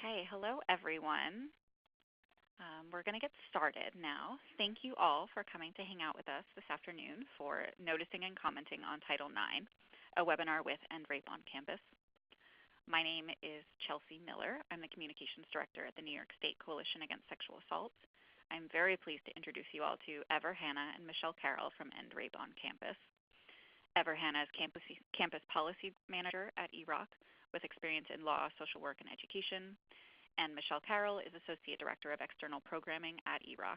Okay, hello everyone. We're going to get started now. Thank you all for coming to hang out with us this afternoon for Noticing and Commenting on Title IX, a webinar with End Rape on Campus. My name is Chelsea Miller. I'm the Communications Director at the New York State Coalition Against Sexual Assault. I'm very pleased to introduce you all to Hanna and Michelle Carroll from End Rape on Campus. Hanna is Campus Policy Manager at EROC with experience in law, social work, and education. And Michelle Carroll is Associate Director of External Programming at EROC.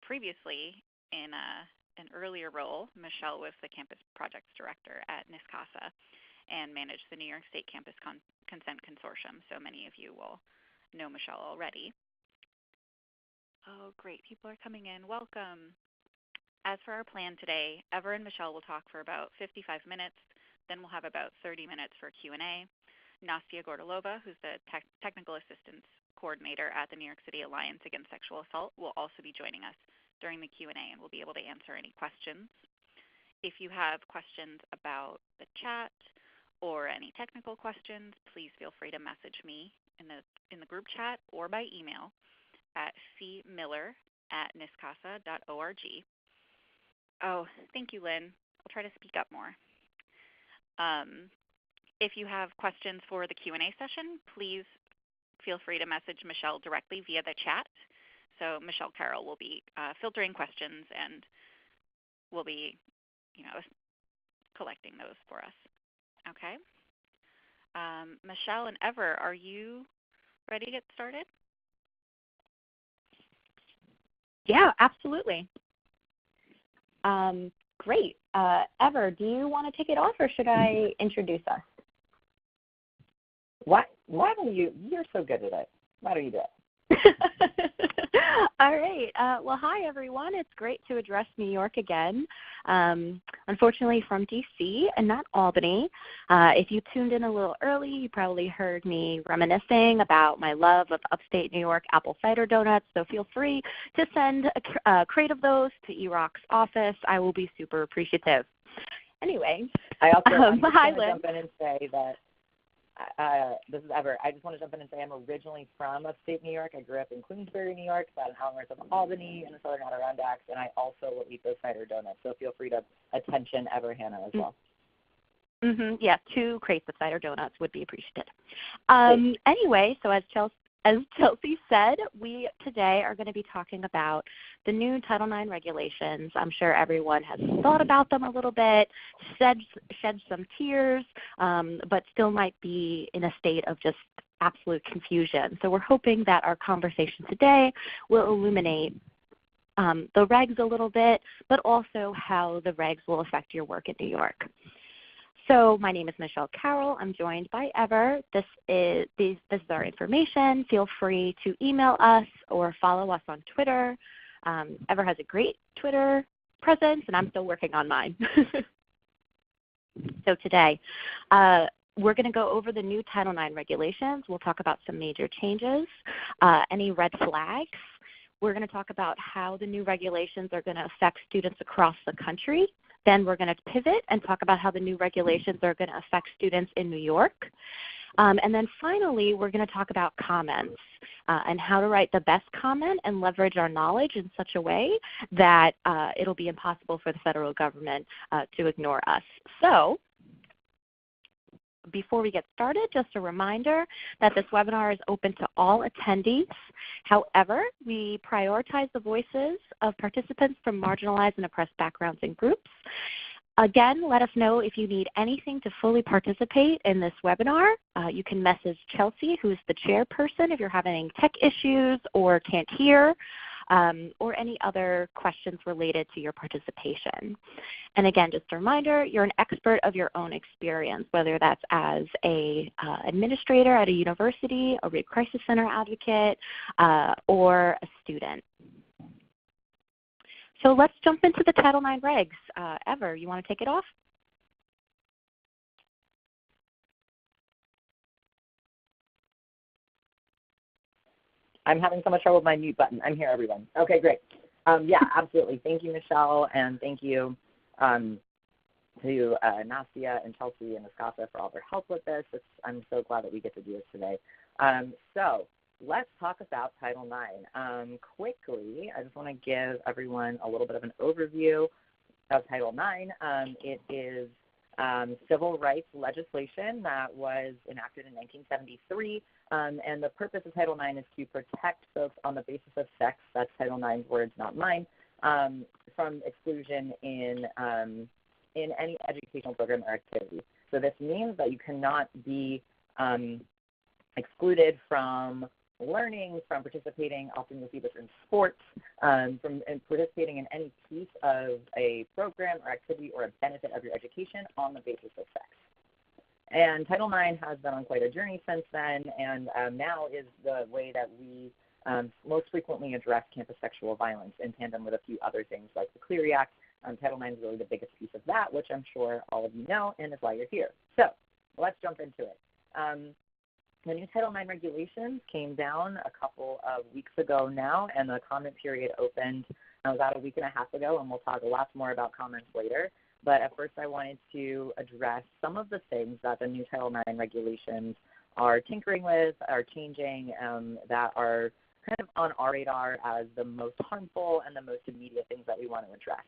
Previously, in an earlier role, Michelle was the Campus Projects Director at NISCASA and managed the New York State Campus Consent Consortium, so many of you will know Michelle already. Oh, great, people are coming in. Welcome. As for our plan today, Ever and Michelle will talk for about 55 minutes, then we'll have about 30 minutes for Q&A. Nastia Gordolova, who's the Technical Assistance Coordinator at the New York City Alliance Against Sexual Assault, will also be joining us during the Q&A and will be able to answer any questions. If you have questions about the chat or any technical questions, please feel free to message me in the group chat or by email at cmiller@niscasa.org. Oh, thank you, Lynn. I'll try to speak up more. If you have questions for the Q&A session, please feel free to message Michelle directly via the chat. So Michelle Carroll will be filtering questions and will be, collecting those for us. Okay. Michelle and Ever, are you ready to get started? Yeah, absolutely. Great. Ever, do you want to take it off, or should I introduce us? Why don't you? You're so good at it. Why don't you do it? All right. Well, hi, everyone. It's great to address New York again. Unfortunately, from D.C. and not Albany. If you tuned in a little early, you probably heard me reminiscing about my love of upstate New York apple cider donuts, so feel free to send a crate of those to EROC's office. I will be super appreciative. Anyway, I also hi, Lynn. Jump in and say that this is Ever. I just want to jump in and say I'm originally from upstate New York. I grew up in Queensbury, New York, about an hour north of Albany in the Southern Adirondacks, and I also will eat those cider donuts. So feel free to attention Ever Hanna as well. Yeah, 2 crates of cider donuts would be appreciated. Anyway, so as Chelsea said, we today are going to be talking about the new Title IX regulations. I'm sure everyone has thought about them a little bit, shed some tears, but still might be in a state of just absolute confusion. So we're hoping that our conversation today will illuminate the regs a little bit, but also how the regs will affect your work in New York. So my name is Michelle Carroll. I'm joined by Ever. This is our information. Feel free to email us or follow us on Twitter. Ever has a great Twitter presence, and I'm still working on mine. So today, we're going to go over the new Title IX regulations. We'll talk about some major changes, any red flags. We're going to talk about how the new regulations are going to affect students across the country. Then we're going to pivot and talk about how the new regulations are going to affect students in New York. And then finally, we're going to talk about comments and how to write the best comment and leverage our knowledge in such a way that it'll be impossible for the federal government to ignore us. So before we get started, just a reminder that this webinar is open to all attendees. However, we prioritize the voices of participants from marginalized and oppressed backgrounds and groups. Again, let us know if you need anything to fully participate in this webinar. You can message Chelsea, who's the chairperson, if you're having tech issues or can't hear, or any other questions related to your participation. And again, just a reminder, you're an expert of your own experience, whether that's as an administrator at a university, a rape crisis center advocate, or a student. So let's jump into the Title IX regs. Ever, you want to take it off? I'm having so much trouble with my mute button. I'm here, everyone. Okay, great. Yeah, absolutely. Thank you, Michelle, and thank you to Nastia and Chelsea and Escasa for all their help with this. I'm so glad that we get to do this today. So let's talk about Title IX. Quickly, I just want to give everyone a little bit of an overview of Title IX. It is civil rights legislation that was enacted in 1973, and the purpose of Title IX is to protect folks on the basis of sex, that's Title IX's words, not mine, from exclusion in any educational program or activity. So this means that you cannot be excluded from learning, from participating, often you'll see this in sports, from participating in any piece of a program or activity or a benefit of your education on the basis of sex. And Title IX has been on quite a journey since then, and now is the way that we most frequently address campus sexual violence in tandem with a few other things like the Clery Act. Title IX is really the biggest piece of that, which I'm sure all of you know, and is why you're here. So let's jump into it. The new Title IX regulations came down a couple of weeks ago now, and the comment period opened about a week and a half ago, and we'll talk lots more about comments later. But at first I wanted to address some of the things that the new Title IX regulations are tinkering with, are changing, that are kind of on our radar as the most harmful and the most immediate things that we want to address.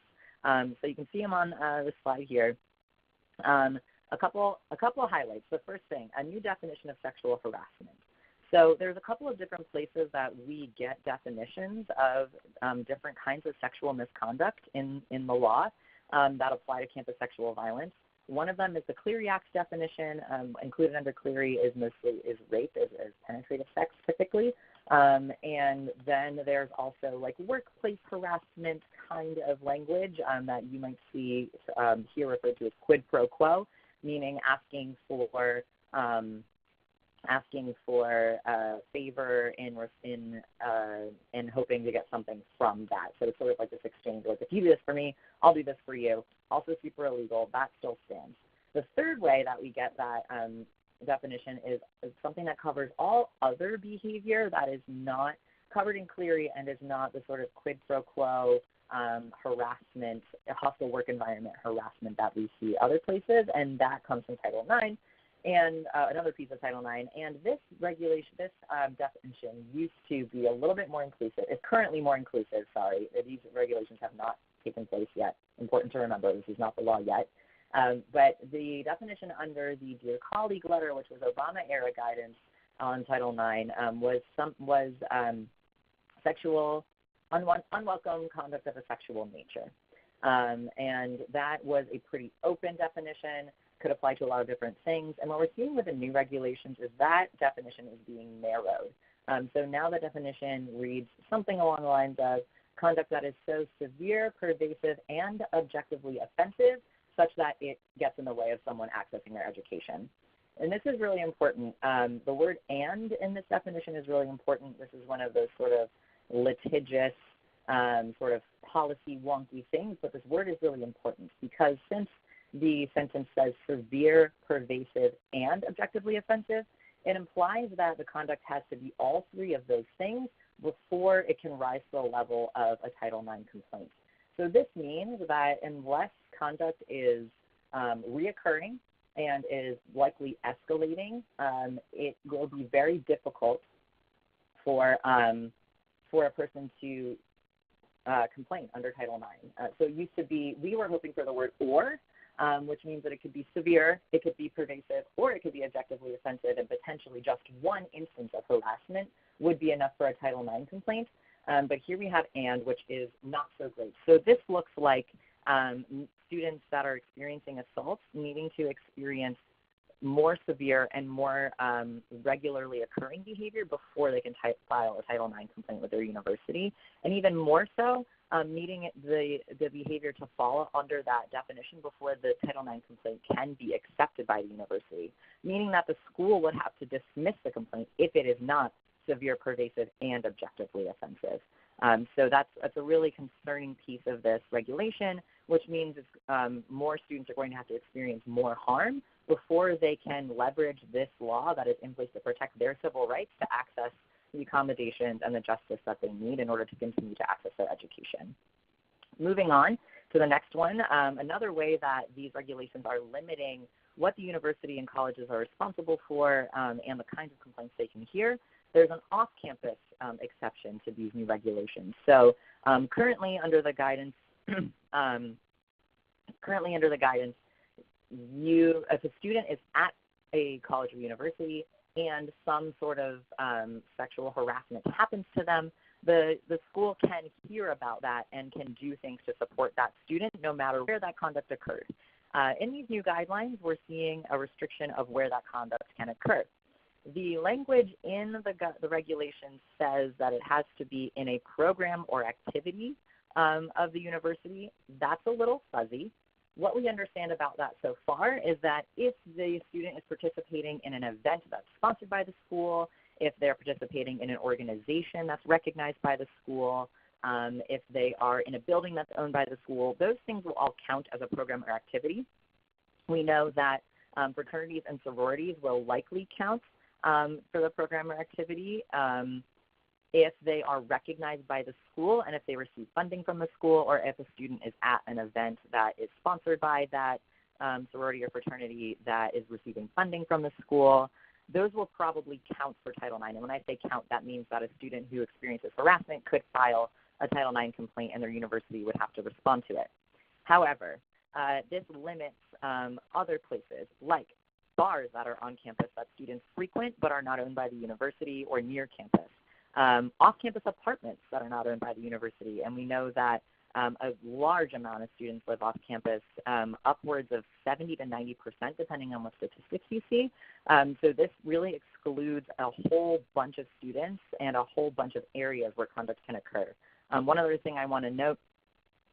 So you can see them on the slide here. A couple of highlights. The first thing, a new definition of sexual harassment. So there's a couple of different places that we get definitions of different kinds of sexual misconduct in the law that apply to campus sexual violence. One of them is the Clery Act definition. Included under Clery is rape, is penetrative sex typically. And then there's also like workplace harassment kind of language that you might see here referred to as quid pro quo, meaning asking for a favor in hoping to get something from that. So it's sort of like this exchange, like if you do this for me, I'll do this for you. Also super illegal. That still stands. The third way that we get that definition is something that covers all other behavior that is not covered in Clery and is not the sort of quid pro quo harassment, hostile work environment harassment that we see other places, and that comes from Title IX and another piece of Title IX. And this regulation, definition used to be a little bit more inclusive. It's currently more inclusive, sorry. These regulations have not taken place yet. Important to remember, this is not the law yet. But the definition under the Dear Colleague letter, which was Obama-era guidance on Title IX, was sexual unwelcome conduct of a sexual nature. And that was a pretty open definition, could apply to a lot of different things. And what we're seeing with the new regulations is that definition is being narrowed. So now the definition reads something along the lines of conduct that is so severe, pervasive, and objectively offensive such that it gets in the way of someone accessing their education. And this is really important. The word "and" in this definition is really important. This is one of those sort of litigious, sort of policy wonky things, but this word is really important because since the sentence says severe, pervasive, and objectively offensive, it implies that the conduct has to be all three of those things before it can rise to the level of a Title IX complaint. So this means that unless conduct is reoccurring and is likely escalating, it will be very difficult for a person to complain under Title IX. So it used to be, we were hoping for the word "or," which means that it could be severe, it could be pervasive, or it could be objectively offensive, and potentially just one instance of harassment would be enough for a Title IX complaint. But here we have "and," which is not so great. So this looks like students that are experiencing assaults needing to experience more severe and more regularly occurring behavior before they can file a Title IX complaint with their university, and even more so, needing the behavior to fall under that definition before the Title IX complaint can be accepted by the university, meaning that the school would have to dismiss the complaint if it is not severe, pervasive, and objectively offensive. So that's a really concerning piece of this regulation, which means more students are going to have to experience more harm before they can leverage this law that is in place to protect their civil rights to access the accommodations and the justice that they need in order to continue to access their education. Moving on, So the next one, another way that these regulations are limiting what the university and colleges are responsible for and the kinds of complaints they can hear, there's an off-campus exception to these new regulations. So currently under the guidance, if a student is at a college or university and some sort of sexual harassment happens to them, the school can hear about that and can do things to support that student no matter where that conduct occurred. In these new guidelines, we're seeing a restriction of where that conduct can occur. The language in the regulation says that it has to be in a program or activity of the university. That's a little fuzzy. What we understand about that so far is that if the student is participating in an event that's sponsored by the school, if they're participating in an organization that's recognized by the school, if they are in a building that's owned by the school, those things will all count as a program or activity. We know that fraternities and sororities will likely count for the program or activity if they are recognized by the school and if they receive funding from the school, or if a student is at an event that is sponsored by that sorority or fraternity that is receiving funding from the school. Those will probably count for Title IX. And when I say count, that means that a student who experiences harassment could file a Title IX complaint and their university would have to respond to it. However, this limits other places like bars that are on campus that students frequent but are not owned by the university or near campus, off-campus apartments that are not owned by the university. And we know that a large amount of students live off campus, upwards of 70 to 90%, depending on what statistics you see. So this really excludes a whole bunch of students and a whole bunch of areas where conduct can occur. One other thing I want to note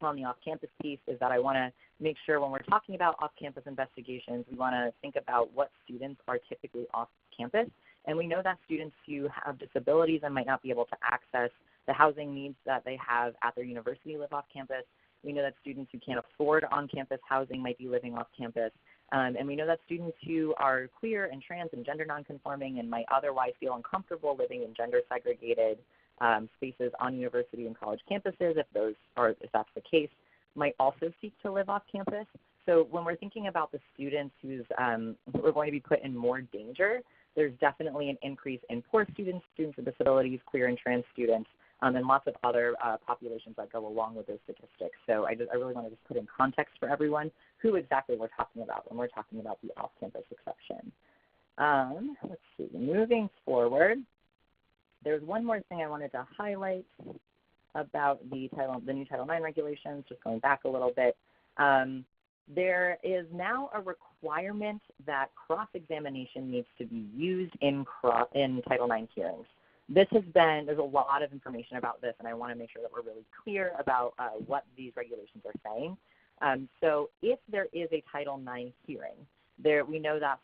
on the off-campus piece is that I want to make sure when we're talking about off-campus investigations, we want to think about what students are typically off-campus. And we know that students who have disabilities and might not be able to access the housing needs that they have at their university live off campus. We know that students who can't afford on-campus housing might be living off campus. And we know that students who are queer and trans and gender nonconforming and might otherwise feel uncomfortable living in gender-segregated spaces on university and college campuses, if that's the case, might also seek to live off campus. So when we're thinking about the students who are going to be put in more danger, there's definitely an increase in poor students, students with disabilities, queer and trans students, and lots of other populations that go along with those statistics. So I really want to just put in context for everyone who exactly we're talking about when we're talking about the off-campus exception. Let's see, moving forward, there's one more thing I wanted to highlight about the new Title IX regulations, just going back a little bit. There is now a requirement that cross-examination needs to be used in Title IX hearings. There's a lot of information about this, and I want to make sure that we're really clear about what these regulations are saying. So if there is a Title IX hearing, we know that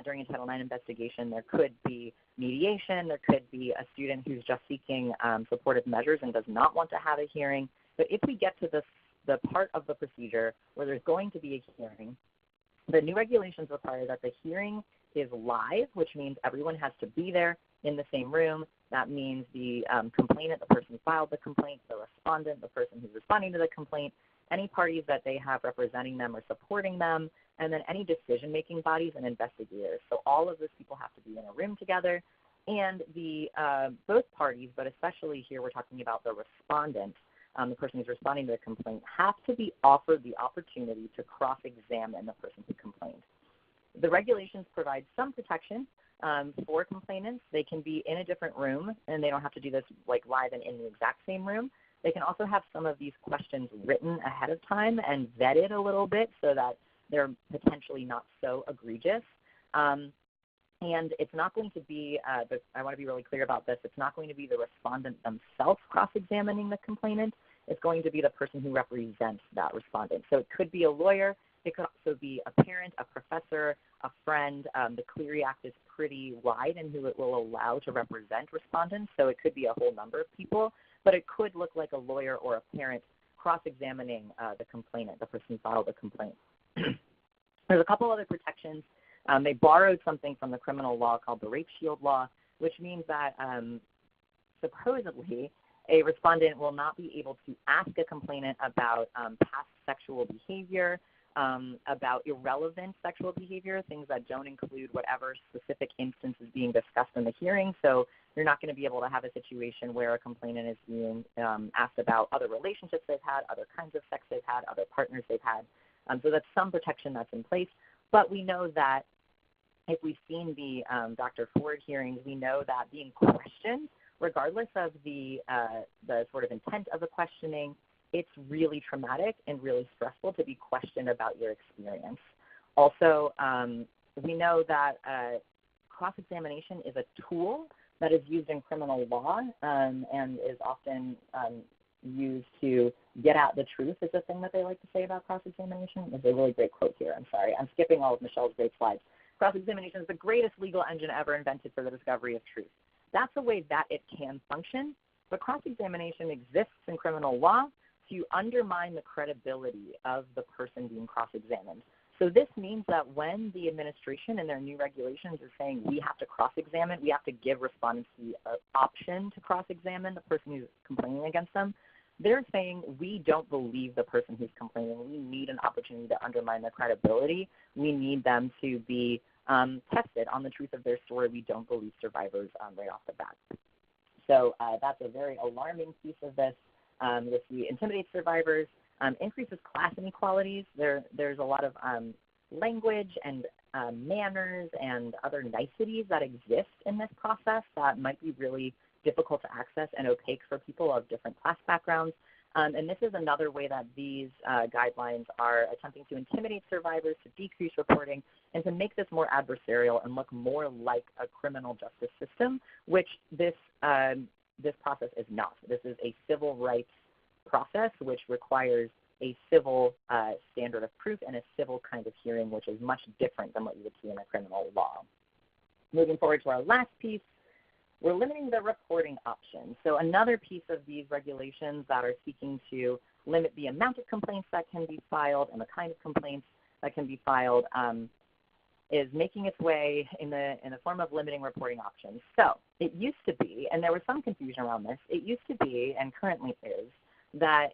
during a Title IX investigation, there could be mediation, there could be a student who's just seeking supportive measures and does not want to have a hearing. But if we get to the part of the procedure where there's going to be a hearing, the new regulations require that the hearing is live, which means everyone has to be there in the same room. That means the complainant, the person who filed the complaint, the respondent, the person who's responding to the complaint, any parties that they have representing them or supporting them, and then any decision-making bodies and investigators. So all of those people have to be in a room together, and both parties, but especially here we're talking about the respondent, the person who's responding to the complaint, have to be offered the opportunity to cross-examine the person who complained. The regulations provide some protection for complainants. They can be in a different room, and they don't have to do this live and in the exact same room. They can also have some of these questions written ahead of time and vetted a little bit so that they're potentially not so egregious. And it's not going to be, I want to be really clear about this, it's not going to be the respondent themselves cross-examining the complainant. It's going to be the person who represents that respondent. So it could be a lawyer. It could also be a parent, a professor, a friend. The Clery Act is pretty wide in who it will allow to represent respondents, so it could be a whole number of people, but it could look like a lawyer or a parent cross-examining the complainant, the person who filed the complaint. There's a couple other protections. They borrowed something from the criminal law called the Rape Shield Law, which means that supposedly A respondent will not be able to ask a complainant about past sexual behavior, about irrelevant sexual behavior, things that don't include whatever specific instance is being discussed in the hearing. So you're not going to be able to have a situation where a complainant is being asked about other relationships they've had, other kinds of sex they've had, other partners they've had. So that's some protection that's in place. But we know that if we've seen the Dr. Ford hearings, we know that being questioned, regardless of the sort of intent of the questioning, it's really traumatic and really stressful to be questioned about your experience. Also, we know that cross-examination is a tool that is used in criminal law and is often used to get at the truth, is the thing that they like to say about cross-examination. There's a really great quote here. I'm sorry. I'm skipping all of Michelle's great slides. Cross-examination is the greatest legal engine ever invented for the discovery of truth. That's the way that it can function, but cross-examination exists in criminal law to undermine the credibility of the person being cross-examined. So this means that when the administration and their new regulations are saying we have to cross-examine, we have to give respondents the option to cross-examine the person who's complaining against them, they're saying we don't believe the person who's complaining. We need an opportunity to undermine their credibility. We need them to be tested on the truth of their story. We don't believe survivors right off the bat. So that's a very alarming piece of this. If we intimidate survivors, increases class inequalities. There's a lot of language and manners and other niceties that exist in this process that might be really difficult to access and opaque for people of different class backgrounds. And this is another way that these guidelines are attempting to intimidate survivors, to decrease reporting, and to make this more adversarial and look more like a criminal justice system, which this process is not. This is a civil rights process which requires a civil standard of proof and a civil kind of hearing, which is much different than what you would see in a criminal law. Moving forward to our last piece, we're limiting the reporting options. So another piece of these regulations that are seeking to limit the amount of complaints that can be filed and the kind of complaints that can be filed is making its way in the form of limiting reporting options. So it used to be, and there was some confusion around this, it used to be and currently is that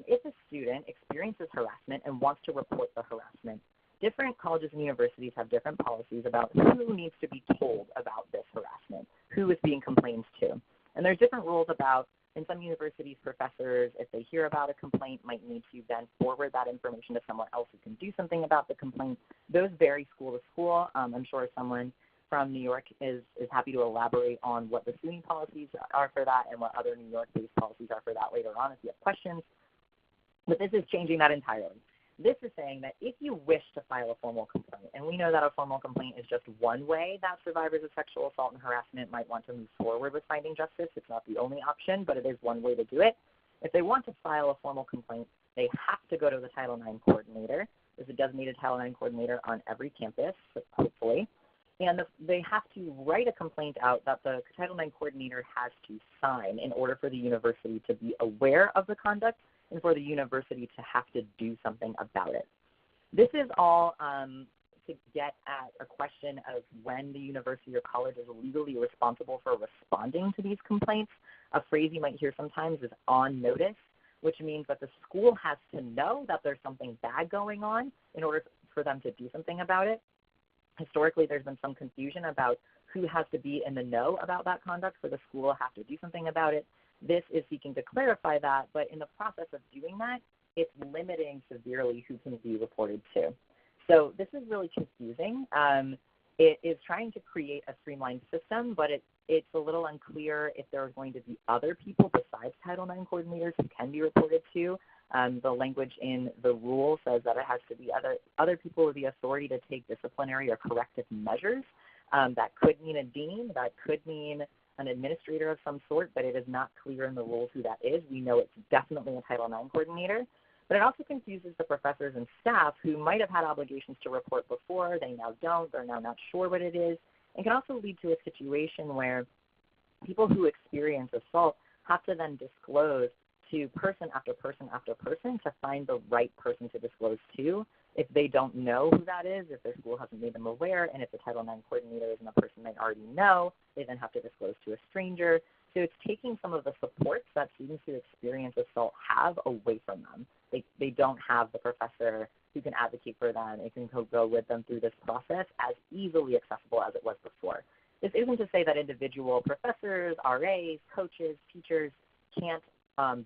if a student experiences harassment and wants to report the harassment, different colleges and universities have different policies about who needs to be told about this harassment, who is being complained to. And there's different rules about, in some universities, professors, if they hear about a complaint, might need to then forward that information to someone else who can do something about the complaint. Those vary school to school. I'm sure someone from New York is happy to elaborate on what the SUNY policies are for that and what other New York-based policies are for that later on if you have questions. But this is changing that entirely. This is saying that if you wish to file a formal complaint, and we know that a formal complaint is just one way that survivors of sexual assault and harassment might want to move forward with finding justice. It's not the only option, but it is one way to do it. If they want to file a formal complaint, they have to go to the Title IX coordinator. There's a designated Title IX coordinator on every campus, hopefully. And they have to write a complaint out that the Title IX coordinator has to sign in order for the university to be aware of the conduct and for the university to have to do something about it. This is all to get at a question of when the university or college is legally responsible for responding to these complaints. A phrase you might hear sometimes is on notice, which means that the school has to know that there's something bad going on in order for them to do something about it. Historically, there's been some confusion about who has to be in the know about that conduct for the school to have to do something about it. This is seeking to clarify that, but in the process of doing that, it's limiting severely who can be reported to. So this is really confusing. It is trying to create a streamlined system, but it's a little unclear if there are going to be other people besides Title IX coordinators who can be reported to. The language in the rule says that it has to be other people with the authority to take disciplinary or corrective measures. That could mean a dean, that could mean an administrator of some sort, but it is not clear in the rules who that is. We know it's definitely a Title IX coordinator. But it also confuses the professors and staff who might have had obligations to report before. They now don't. They're now not sure what it is. It can also lead to a situation where people who experience assault have to then disclose to person after person after person to find the right person to disclose to. If they don't know who that is, if their school hasn't made them aware, and if the Title IX coordinator isn't a person they already know, they then have to disclose to a stranger. So it's taking some of the supports that students who experience assault have away from them. They don't have the professor who can advocate for them and can go with them through this process as easily accessible as it was before. This isn't to say that individual professors, RAs, coaches, teachers can't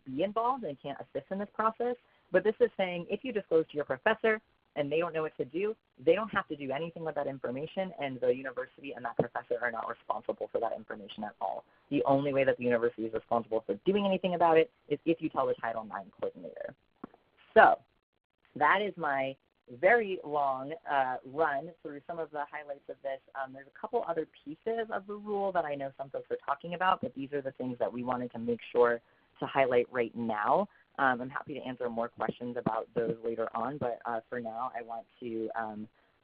be involved and can't assist in this process, but this is saying if you disclose to your professor and they don't know what to do, they don't have to do anything with that information, and the university and that professor are not responsible for that information at all. The only way that the university is responsible for doing anything about it is if you tell the Title IX coordinator. So that is my very long run through some of the highlights of this. There's a couple other pieces of the rule that I know some folks are talking about, but these are the things that we wanted to make sure to highlight right now. I'm happy to answer more questions about those later on, but for now I want to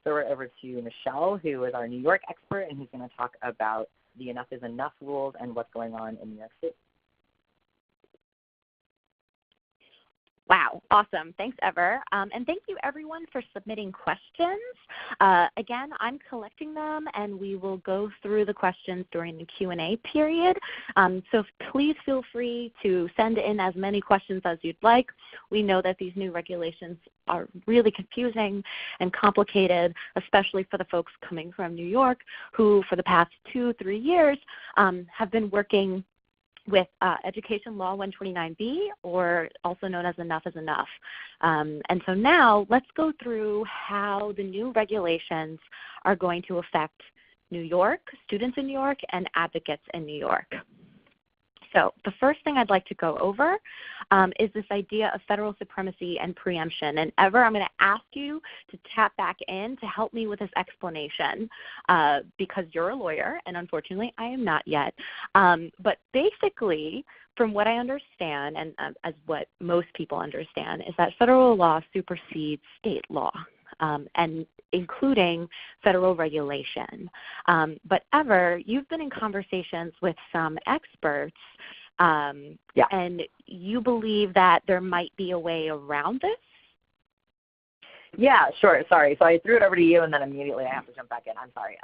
throw it over to Michelle, who is our New York expert, and who's going to talk about the Enough is Enough rules and what's going on in New York State. Wow, awesome. Thanks, Ever. And thank you, everyone, for submitting questions. Again, I'm collecting them, and we will go through the questions during the Q&A period. So please feel free to send in as many questions as you'd like. We know that these new regulations are really confusing and complicated, especially for the folks coming from New York who, for the past 2-3 years, have been working with Education Law 129B, or also known as Enough is Enough. And so now let's go through how the new regulations are going to affect New York, students in New York, and advocates in New York. So the first thing I'd like to go over is this idea of federal supremacy and preemption. And Ever, I'm going to ask you to tap back in to help me with this explanation because you're a lawyer, and unfortunately I am not yet. But basically, from what I understand, and as what most people understand, is that federal law supersedes state law. And including federal regulation. But Ever, you've been in conversations with some experts, and you believe that there might be a way around this? Yeah, sure. Sorry. So I threw it over to you, and then immediately I have to jump back in. I'm sorry.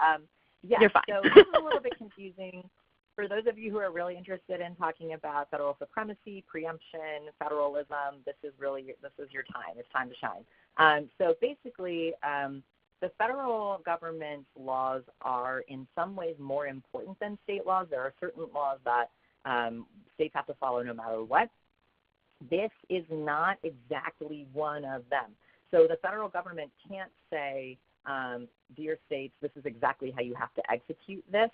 You're fine. So this is a little bit confusing. For those of you who are really interested in talking about federal supremacy, preemption, federalism, this is your time. It's time to shine. So basically, the federal government's laws are in some ways more important than state laws. There are certain laws that states have to follow no matter what. This is not exactly one of them. So the federal government can't say, dear states, this is exactly how you have to execute this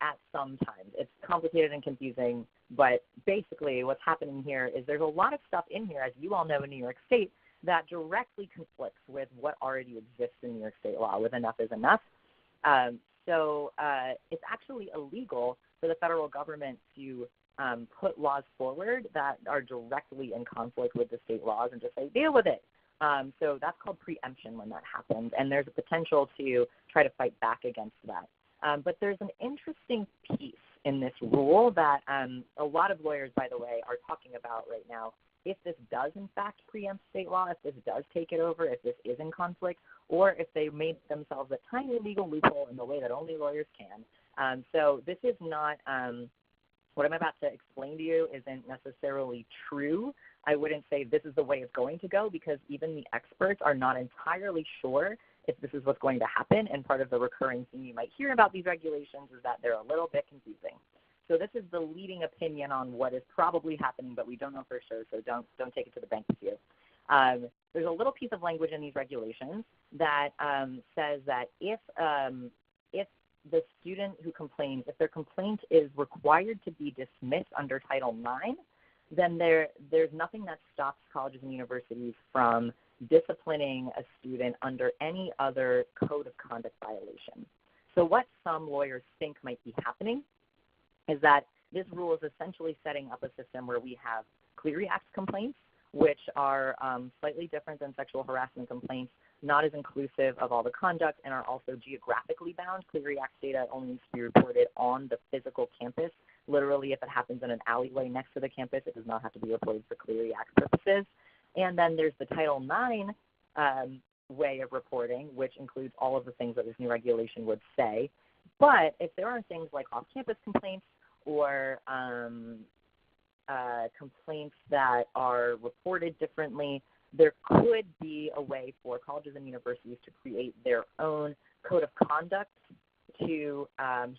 at some times. It's complicated and confusing, but basically what's happening here is there's a lot of stuff in here, as you all know in New York State, that directly conflicts with what already exists in New York State law with Enough is Enough. So it's actually illegal for the federal government to put laws forward that are directly in conflict with the state laws and just say, deal with it. So that's called preemption when that happens, and there's a potential to try to fight back against that. But there's an interesting piece in this rule that a lot of lawyers, by the way, are talking about right now. If this does, in fact, preempt state law, if this does take it over, if this is in conflict, or if they made themselves a tiny legal loophole in the way that only lawyers can. So this is not what I'm about to explain to you isn't necessarily true. I wouldn't say this is the way it's going to go because even the experts are not entirely sure if this is what's going to happen, and part of the recurring theme you might hear about these regulations is that they're a little bit confusing. So this is the leading opinion on what is probably happening, but we don't know for sure, so don't take it to the bank with you. There's a little piece of language in these regulations that says that if the student who complains, if their complaint is required to be dismissed under Title IX, then there's nothing that stops colleges and universities from disciplining a student under any other code of conduct violation. So what some lawyers think might be happening is that this rule is essentially setting up a system where we have Clery Act complaints, which are slightly different than sexual harassment complaints, not as inclusive of all the conduct, and are also geographically bound. Clery Act data only needs to be reported on the physical campus. Literally, if it happens in an alleyway next to the campus, it does not have to be reported for Clery Act purposes. And then there's the Title IX way of reporting, which includes all of the things that this new regulation would say. But if there are things like off-campus complaints or complaints that are reported differently, there could be a way for colleges and universities to create their own code of conduct to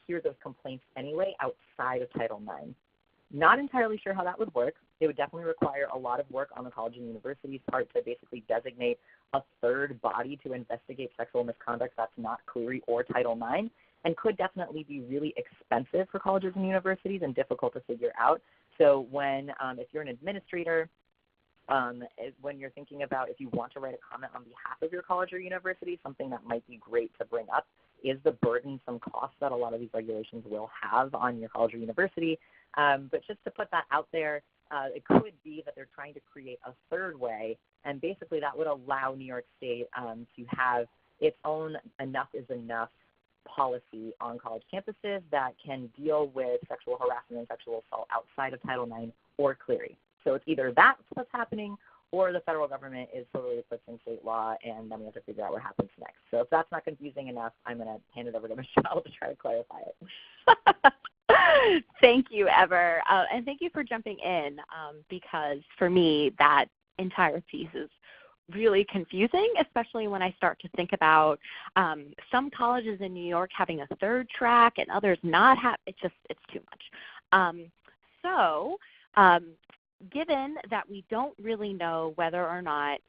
hear those complaints anyway outside of Title IX. Not entirely sure how that would work. It would definitely require a lot of work on the college and university's part to basically designate a third body to investigate sexual misconduct that's not Clery or Title IX, and could definitely be really expensive for colleges and universities and difficult to figure out. So when, if you're an administrator, when you're thinking about if you want to write a comment on behalf of your college or university, something that might be great to bring up is the burdensome costs that a lot of these regulations will have on your college or university. But just to put that out there, it could be that they're trying to create a third way, and basically that would allow New York State to have its own enough is enough policy on college campuses that can deal with sexual harassment and sexual assault outside of Title IX or Clery. So it's either that's what's happening, or the federal government is totally eclipsing state law, and then we have to figure out what happens next. So if that's not confusing enough, I'm going to hand it over to Michelle to try to clarify it. Thank you, Ever. And thank you for jumping in, because for me, that entire piece is really confusing, especially when I start to think about some colleges in New York having a third track and others not have. It's too much. Given that we don't really know whether or not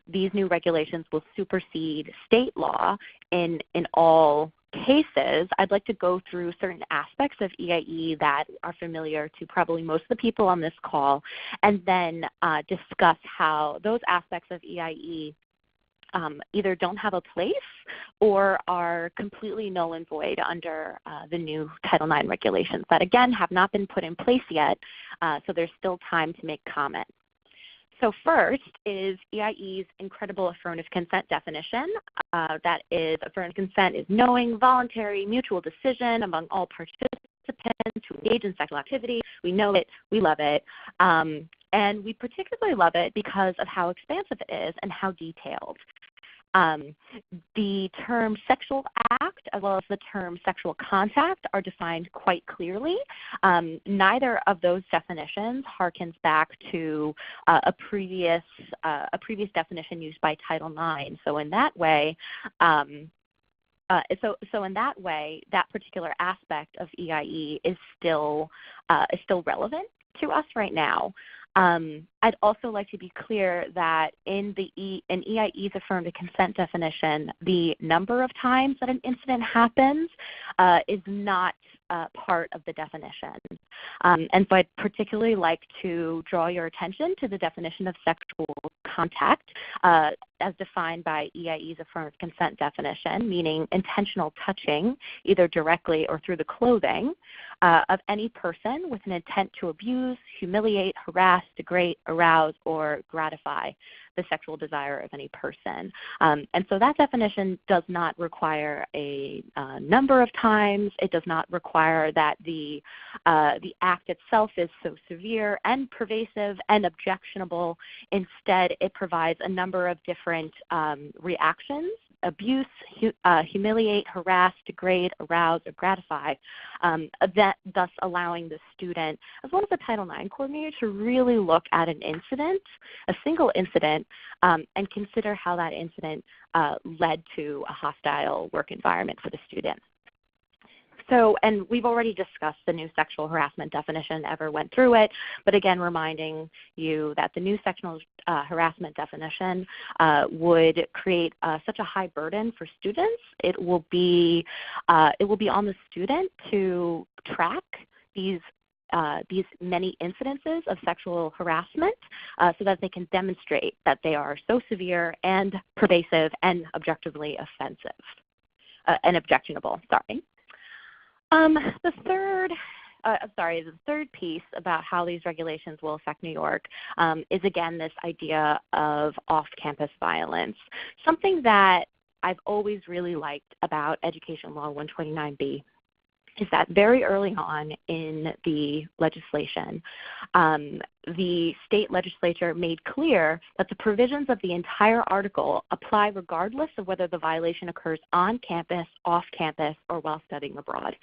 these new regulations will supersede state law in all cases, I'd like to go through certain aspects of EIE that are familiar to probably most of the people on this call, and then discuss how those aspects of EIE either don't have a place or are completely null and void under the new Title IX regulations that, again, have not been put in place yet, so there's still time to make comment. So first is EIE's incredible affirmative consent definition. That is, affirmative consent is knowing, voluntary, mutual decision among all participants to engage in sexual activity. We know it, we love it, and we particularly love it because of how expansive it is and how detailed. The term sexual act as well as the term sexual contact are defined quite clearly. Neither of those definitions harkens back to a previous definition used by Title IX. So in that way, that particular aspect of EIE is still relevant to us right now. I'd also like to be clear that in EIE's affirmative consent definition, the number of times that an incident happens is not part of the definition. And so I'd particularly like to draw your attention to the definition of sexual contact as defined by EIE's affirmative consent definition, meaning intentional touching, either directly or through the clothing, of any person with an intent to abuse, humiliate, harass, degrade, arouse, or gratify the sexual desire of any person. And so that definition does not require a number of times. It does not require that the act itself is so severe and pervasive and objectionable. Instead, it provides a number of different reactions: abuse, humiliate, harass, degrade, arouse, or gratify, thus allowing the student, as well as the Title IX coordinator, to really look at an incident, a single incident, and consider how that incident led to a hostile work environment for the student. So, and we've already discussed the new sexual harassment definition, Ever went through it, but again reminding you that the new sexual harassment definition would create such a high burden for students. It will be on the student to track these many incidences of sexual harassment so that they can demonstrate that they are so severe and pervasive and objectively offensive and objectionable. The third piece about how these regulations will affect New York is, again, this idea of off-campus violence, something that I've always really liked about Education Law 129B is that very early on in the legislation, the state legislature made clear that the provisions of the entire article apply regardless of whether the violation occurs on campus, off campus, or while studying abroad.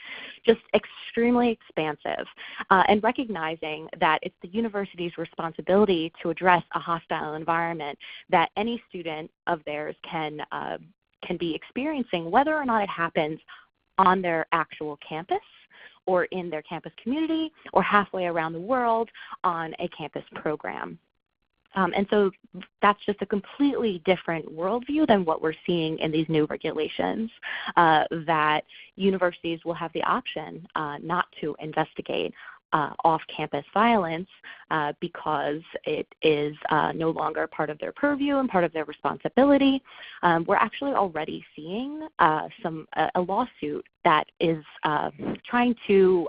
Just extremely expansive, and recognizing that it's the university's responsibility to address a hostile environment that any student of theirs can be experiencing, whether or not it happens on their actual campus or in their campus community or halfway around the world on a campus program. And so that's just a completely different worldview than what we're seeing in these new regulations, that universities will have the option not to investigate off-campus violence because it is no longer part of their purview and part of their responsibility. We're actually already seeing a lawsuit that is trying to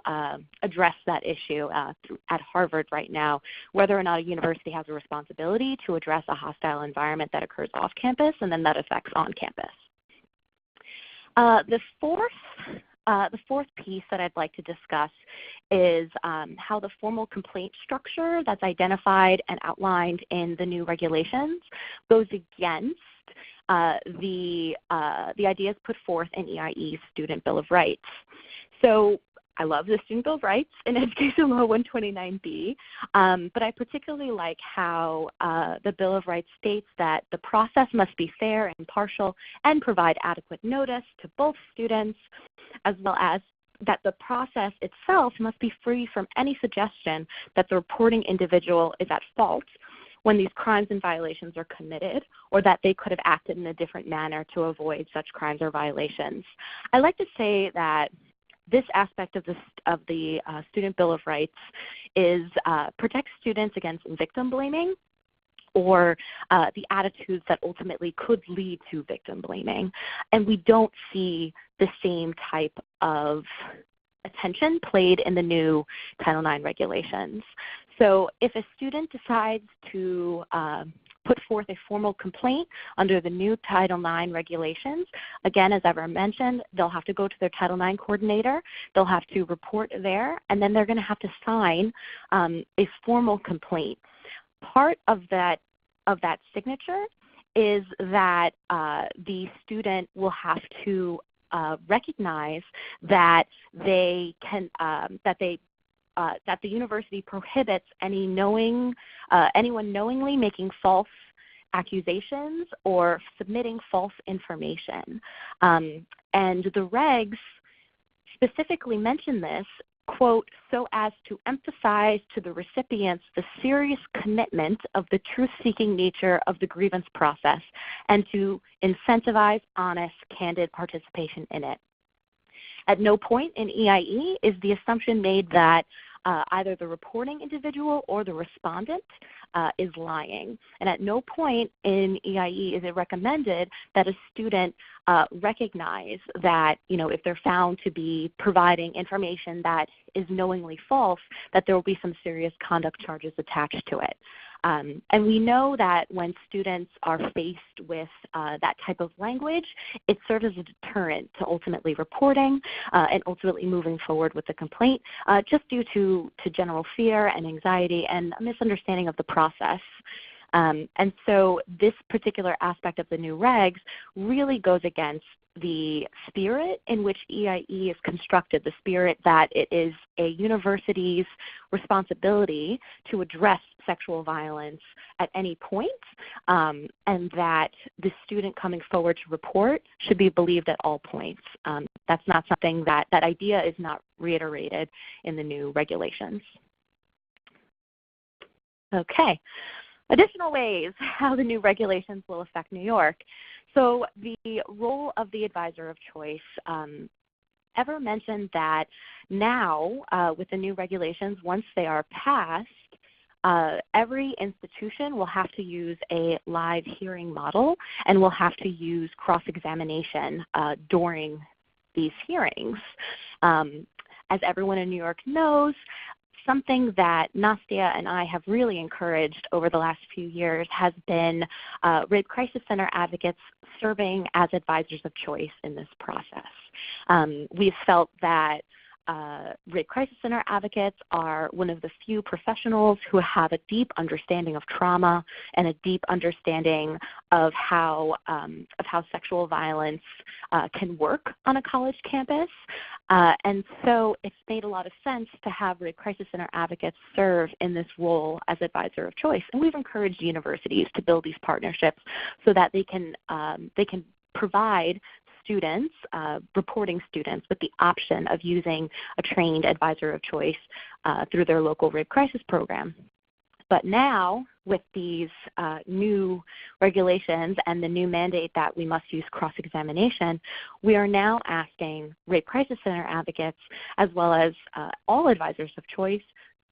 address that issue at Harvard right now, whether or not a university has a responsibility to address a hostile environment that occurs off campus and then that affects on campus. The fourth piece that I'd like to discuss is how the formal complaint structure that's identified and outlined in the new regulations goes against the ideas put forth in EIE's Student Bill of Rights. So I love the Student Bill of Rights in Education Law 129B, but I particularly like how the Bill of Rights states that the process must be fair and impartial and provide adequate notice to both students, as well as that the process itself must be free from any suggestion that the reporting individual is at fault when these crimes and violations are committed, or that they could have acted in a different manner to avoid such crimes or violations. I like to say that this aspect of the Student Bill of Rights protects students against victim blaming or the attitudes that ultimately could lead to victim blaming. And we don't see the same type of attention played in the new Title IX regulations. So if a student decides to put forth a formal complaint under the new Title IX regulations, again, as I've mentioned, they'll have to go to their Title IX coordinator, they'll have to report there, and then they're going to have to sign a formal complaint. Part of that signature is that the student will have to recognize that that the university prohibits anyone knowingly making false accusations or submitting false information. And the regs specifically mention this, quote, so as to emphasize to the recipients the serious commitment of the truth-seeking nature of the grievance process and to incentivize honest, candid participation in it. At no point in EIE is the assumption made that either the reporting individual or the respondent is lying. And at no point in EIE is it recommended that a student recognize that, if they're found to be providing information that is knowingly false, that there will be some serious conduct charges attached to it. And we know that when students are faced with that type of language, it serves as a deterrent to ultimately reporting and ultimately moving forward with the complaint, just due to general fear and anxiety and a misunderstanding of the process. And so this particular aspect of the new regs really goes against the spirit in which EIE is constructed, the spirit that it is a university's responsibility to address sexual violence at any point, and that the student coming forward to report should be believed at all points. That's not something that idea is not reiterated in the new regulations. Okay. Additional ways how the new regulations will affect New York. So the role of the advisor of choice, Ever mentioned that now with the new regulations, once they are passed, every institution will have to use a live hearing model and will have to use cross-examination during these hearings. As everyone in New York knows, something that Nastia and I have really encouraged over the last few years has been Rape Crisis Center advocates serving as advisors of choice in this process. We've felt that Rape Crisis Center advocates are one of the few professionals who have a deep understanding of trauma and a deep understanding of how sexual violence can work on a college campus. And so it's made a lot of sense to have Rape Crisis Center advocates serve in this role as advisor of choice. And we've encouraged universities to build these partnerships so that they can provide students, reporting students, with the option of using a trained advisor of choice through their local rape crisis program. But now, with these new regulations and the new mandate that we must use cross-examination, we are now asking Rape Crisis Center advocates, as well as all advisors of choice,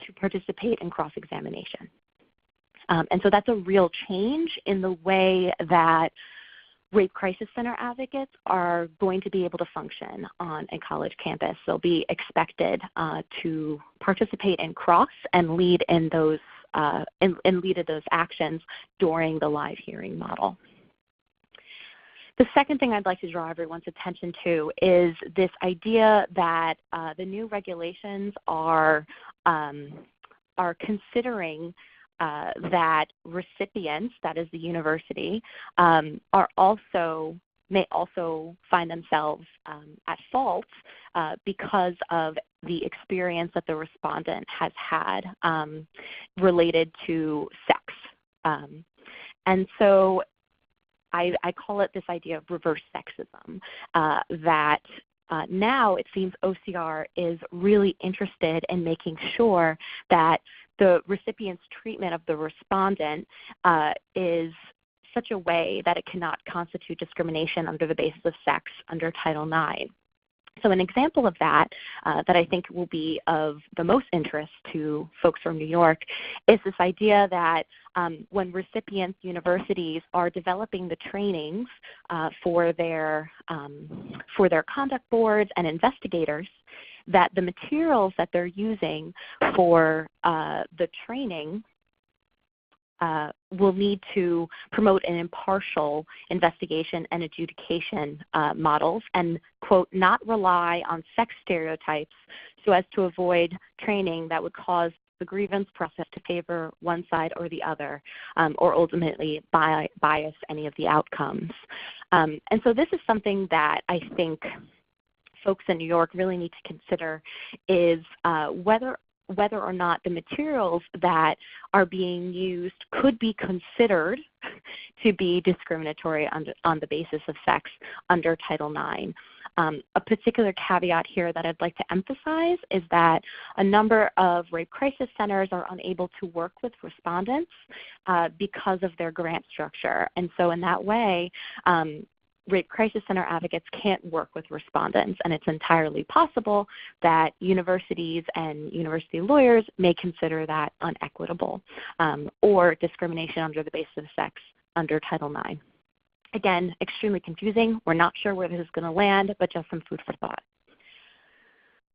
to participate in cross-examination. And so that's a real change in the way that Rape Crisis Center advocates are going to be able to function on a college campus. They'll be expected to participate in cross and lead in those actions during the live hearing model. The second thing I'd like to draw everyone's attention to is this idea that the new regulations are considering that recipients, that is the university, may also find themselves at fault because of the experience that the respondent has had related to sex. And so I call it this idea of reverse sexism, that now it seems OCR is really interested in making sure that the recipient's treatment of the respondent is such a way that it cannot constitute discrimination under the basis of sex under Title IX. So an example of that that I think will be of the most interest to folks from New York is this idea that when recipients, universities are developing the trainings for their conduct boards and investigators, that the materials that they're using for the training will need to promote an impartial investigation and adjudication models and, quote, not rely on sex stereotypes so as to avoid training that would cause the grievance process to favor one side or the other, or ultimately bias any of the outcomes. And so this is something that I think folks in New York really need to consider is whether or not the materials that are being used could be considered to be discriminatory on the basis of sex under Title IX. A particular caveat here that I'd like to emphasize is that a number of rape crisis centers are unable to work with respondents because of their grant structure. And so in that way, Rape Crisis Center advocates can't work with respondents, and it's entirely possible that universities and university lawyers may consider that unequitable or discrimination under the basis of sex under Title IX. Again, extremely confusing. We're not sure where this is going to land, but just some food for thought.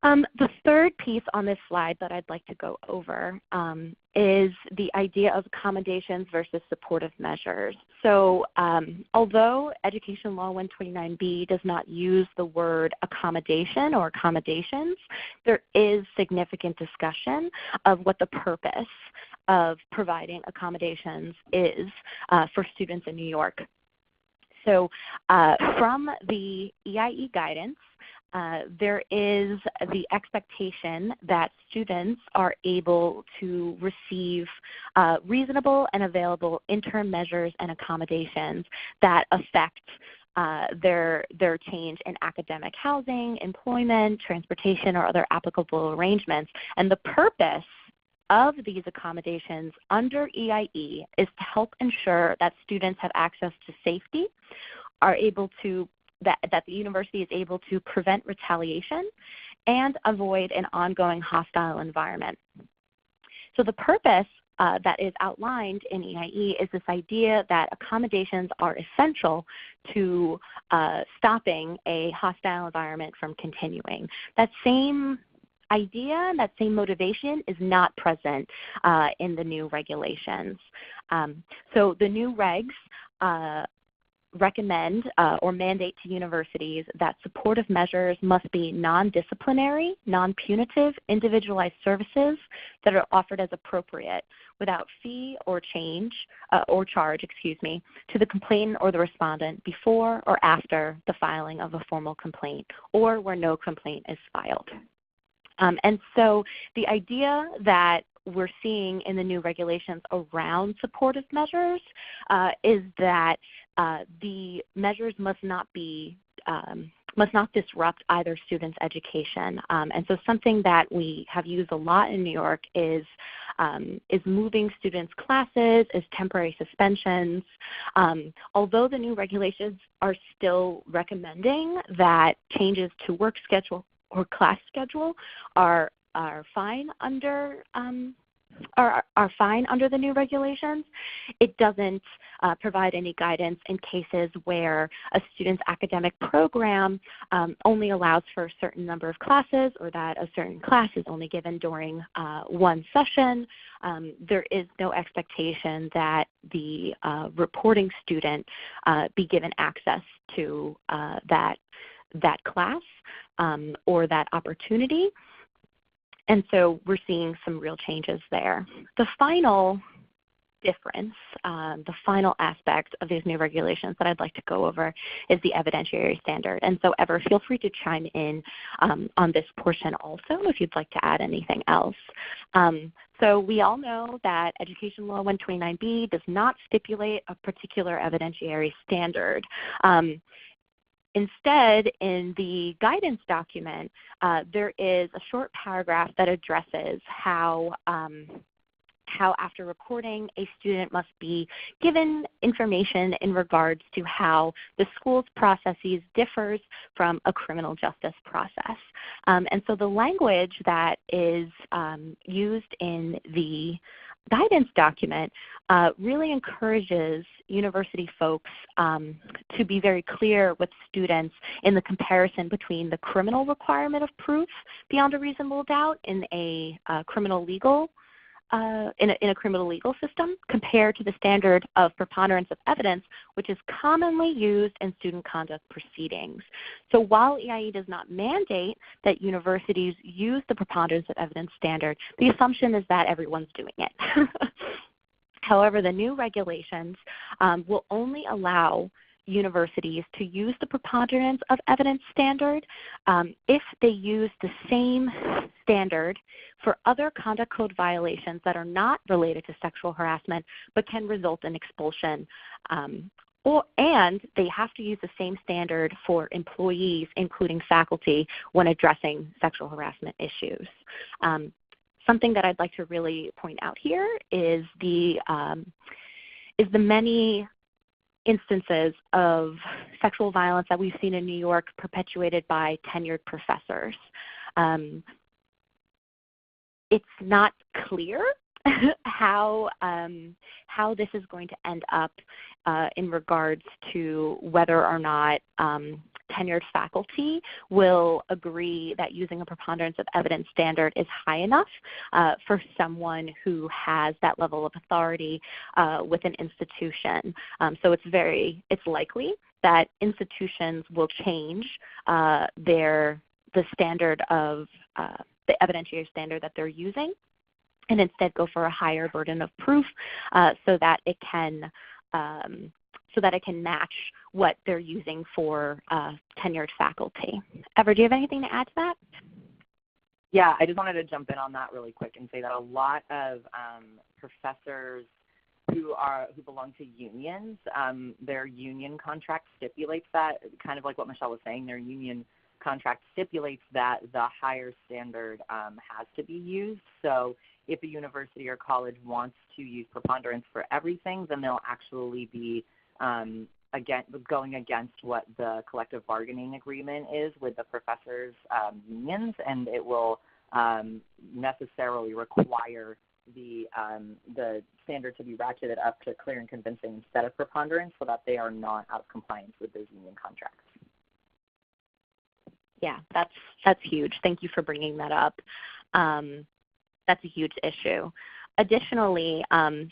The third piece on this slide that I'd like to go over is the idea of accommodations versus supportive measures. So although Education Law 129B does not use the word accommodation or accommodations, there is significant discussion of what the purpose of providing accommodations is for students in New York. So from the EIE guidance, there is the expectation that students are able to receive reasonable and available interim measures and accommodations that affect their change in academic housing, employment, transportation, or other applicable arrangements. And the purpose of these accommodations under EIE is to help ensure that students have access to safety, are able to that the university is able to prevent retaliation and avoid an ongoing hostile environment. So the purpose that is outlined in EIE is this idea that accommodations are essential to stopping a hostile environment from continuing. That same idea, that same motivation is not present in the new regulations. So the new regs recommend or mandate to universities that supportive measures must be non-disciplinary, non-punitive, individualized services that are offered as appropriate without fee or charge, to the complainant or the respondent before or after the filing of a formal complaint or where no complaint is filed. And so the idea that we're seeing in the new regulations around supportive measures is that the measures must not disrupt either student's education. And so something that we have used a lot in New York is moving students' classes, is temporary suspensions. Although the new regulations are still recommending that changes to work schedule or class schedule are fine under the new regulations, it doesn't provide any guidance in cases where a student's academic program only allows for a certain number of classes, or that a certain class is only given during one session. There is no expectation that the reporting student be given access to that class or that opportunity. And so we're seeing some real changes there. The final difference, the final aspect of these new regulations that I'd like to go over is the evidentiary standard. And so Ever, feel free to chime in on this portion also if you'd like to add anything else. So we all know that Education Law 129B does not stipulate a particular evidentiary standard. Instead, in the guidance document, there is a short paragraph that addresses how after reporting, a student must be given information in regards to how the school's processes differs from a criminal justice process. And so the language that is used in the guidance document really encourages university folks to be very clear with students in the comparison between the criminal requirement of proof beyond a reasonable doubt in a criminal legal system compared to the standard of preponderance of evidence, which is commonly used in student conduct proceedings. So while EIE does not mandate that universities use the preponderance of evidence standard, the assumption is that everyone's doing it. However, the new regulations will only allow universities to use the preponderance of evidence standard if they use the same standard for other conduct code violations that are not related to sexual harassment but can result in expulsion. And they have to use the same standard for employees, including faculty, when addressing sexual harassment issues. Something that I'd like to really point out here is the many instances of sexual violence that we've seen in New York perpetuated by tenured professors. It's not clear how this is going to end up in regards to whether or not tenured faculty will agree that using a preponderance of evidence standard is high enough for someone who has that level of authority with an institution. So it's likely that institutions will change the standard of the evidentiary standard that they're using, and instead go for a higher burden of proof so that it can match what they're using for tenured faculty. Ever, do you have anything to add to that? Yeah, I just wanted to jump in on that really quick and say that a lot of professors who belong to unions, their union contract stipulates that, kind of like what Michelle was saying, their union contract stipulates that the higher standard has to be used. So if a university or college wants to use preponderance for everything, then they'll actually be going against what the collective bargaining agreement is with the professors' unions, and it will necessarily require the standard to be ratcheted up to clear and convincing instead of preponderance, so that they are not out of compliance with those union contracts. Yeah, that's huge. Thank you for bringing that up. That's a huge issue. Additionally,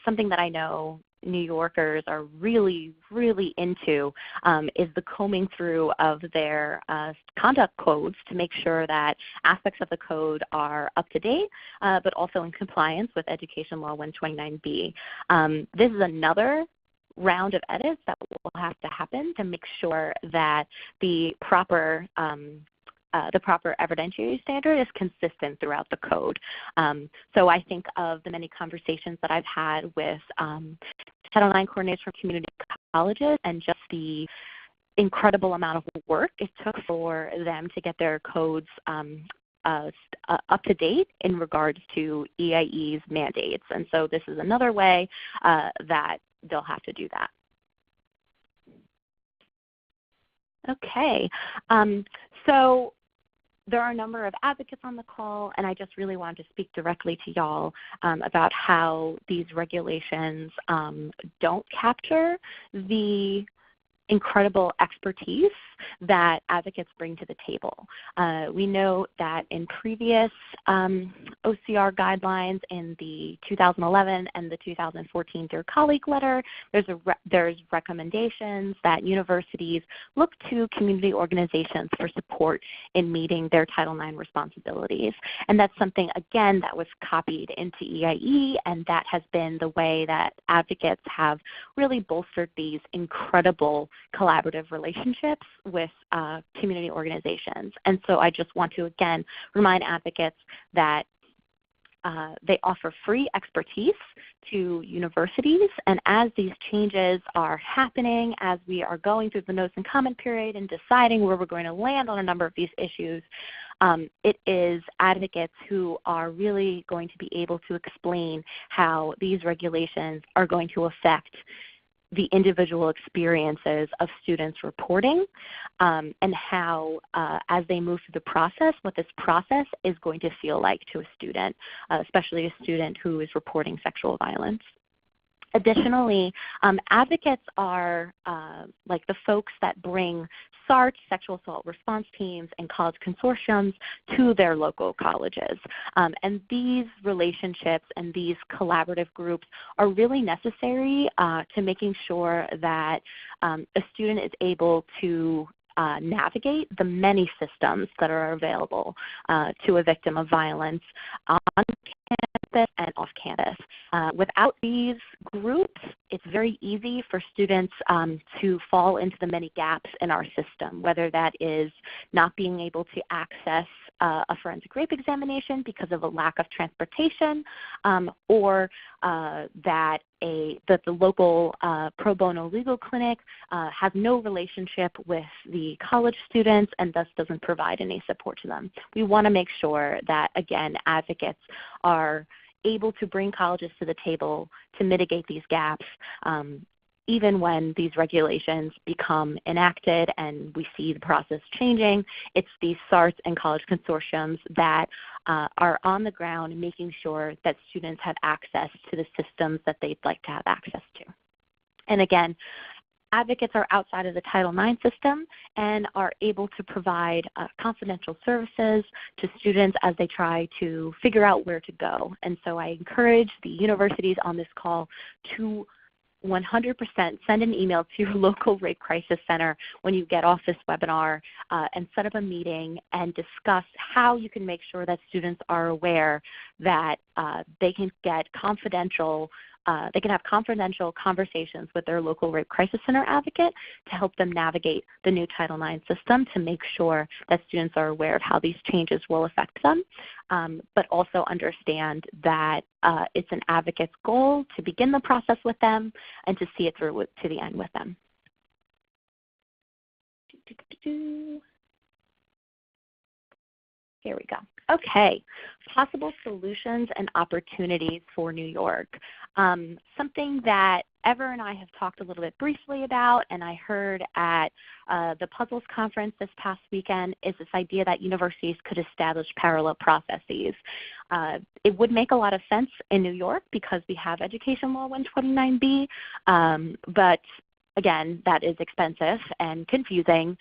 something that I know New Yorkers are really, really into is the combing through of their conduct codes to make sure that aspects of the code are up to date, but also in compliance with Education Law 129B. This is another round of edits that will have to happen to make sure that the proper evidentiary standard is consistent throughout the code. So I think of the many conversations that I've had with Title IX coordinators from community colleges and just the incredible amount of work it took for them to get their codes up to date in regards to EIE's mandates. And so this is another way that they'll have to do that. Okay, so there are a number of advocates on the call, and I just really wanted to speak directly to y'all about how these regulations don't capture the incredible expertise that advocates bring to the table. We know that in previous OCR guidelines in the 2011 and the 2014 Dear Colleague letter, there's recommendations that universities look to community organizations for support in meeting their Title IX responsibilities. And that's something, again, that was copied into EIE, and that has been the way that advocates have really bolstered these incredible collaborative relationships with community organizations. And so I just want to, again, remind advocates that they offer free expertise to universities, and as these changes are happening, as we are going through the notes and comment period and deciding where we're going to land on a number of these issues, it is advocates who are really going to be able to explain how these regulations are going to affect the individual experiences of students reporting, and how, as they move through the process, what this process is going to feel like to a student, especially a student who is reporting sexual violence. Additionally, advocates are like the folks that bring SART, sexual assault response teams, and college consortiums to their local colleges. And these relationships and these collaborative groups are really necessary to making sure that a student is able to navigate the many systems that are available to a victim of violence on campus and off campus. Without these groups, it's very easy for students to fall into the many gaps in our system, whether that is not being able to access a forensic rape examination because of a lack of transportation, or that the local pro bono legal clinic has no relationship with the college students and thus doesn't provide any support to them. We want to make sure that, again, advocates are able to bring colleges to the table to mitigate these gaps, even when these regulations become enacted and we see the process changing. It's these SARTs and college consortiums that are on the ground making sure that students have access to the systems that they'd like to have access to. And again, advocates are outside of the Title IX system and are able to provide confidential services to students as they try to figure out where to go. And so I encourage the universities on this call to 100% send an email to your local rape crisis center when you get off this webinar and set up a meeting and discuss how you can make sure that students are aware that they can get confidential they can have confidential conversations with their local rape crisis center advocate to help them navigate the new Title IX system to make sure that students are aware of how these changes will affect them, but also understand that it's an advocate's goal to begin the process with them and to see it through to the end with them. Here we go. Okay, possible solutions and opportunities for New York. Something that Ever and I have talked a little bit briefly about, and I heard at the Puzzles conference this past weekend, is this idea that universities could establish parallel processes. It would make a lot of sense in New York because we have Education Law 129B, but again, that is expensive and confusing,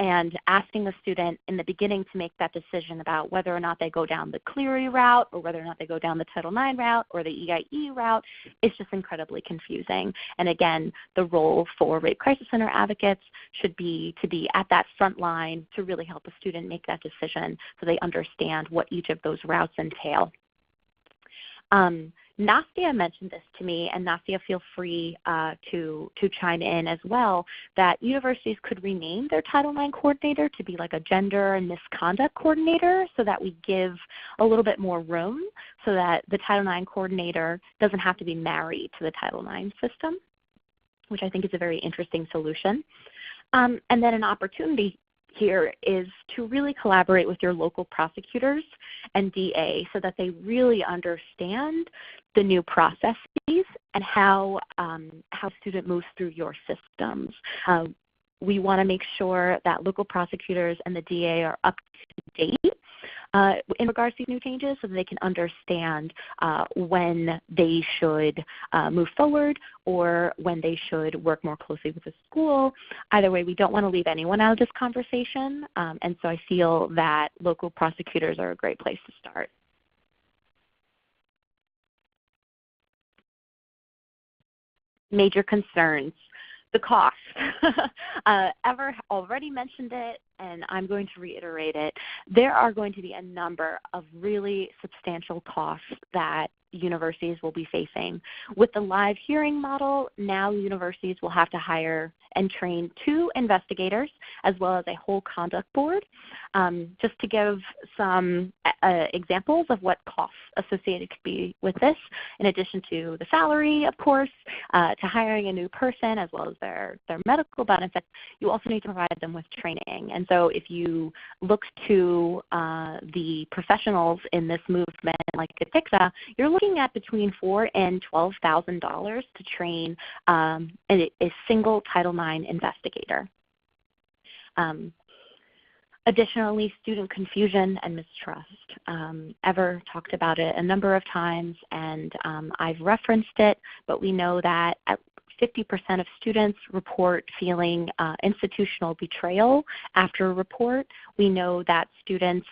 and asking the student in the beginning to make that decision about whether or not they go down the Cleary route or whether or not they go down the Title IX route or the EIE route is just incredibly confusing. And again, the role for Rape Crisis Center advocates should be to be at that front line to really help a student make that decision so they understand what each of those routes entail. Nastia mentioned this to me, and Nastia, feel free to chime in as well, that universities could rename their Title IX coordinator to be like a gender and misconduct coordinator so that we give a little bit more room so that the Title IX coordinator doesn't have to be married to the Title IX system, which I think is a very interesting solution. And then an opportunity here is to really collaborate with your local prosecutors and DA so that they really understand the new processes and how student moves through your systems. We want to make sure that local prosecutors and the DA are up to date in regards to these new changes so that they can understand when they should move forward or when they should work more closely with the school. Either way, we don't want to leave anyone out of this conversation, and so I feel that local prosecutors are a great place to start. Major concerns. The cost. Ever already mentioned it, and I'm going to reiterate it. There are going to be a number of really substantial costs that universities will be facing. With the live hearing model, now universities will have to hire and train 2 investigators as well as a whole conduct board. Just to give some examples of what costs associated could be with this, in addition to the salary, of course, to hiring a new person as well as their medical benefits, you also need to provide them with training. And so if you look to the professionals in this movement like Atixa, you're looking at between $4,000 and $12,000 to train a single Title IX investigator. Additionally, student confusion and mistrust. Ever talked about it a number of times, and I've referenced it, but we know that 50% of students report feeling institutional betrayal after a report. We know that students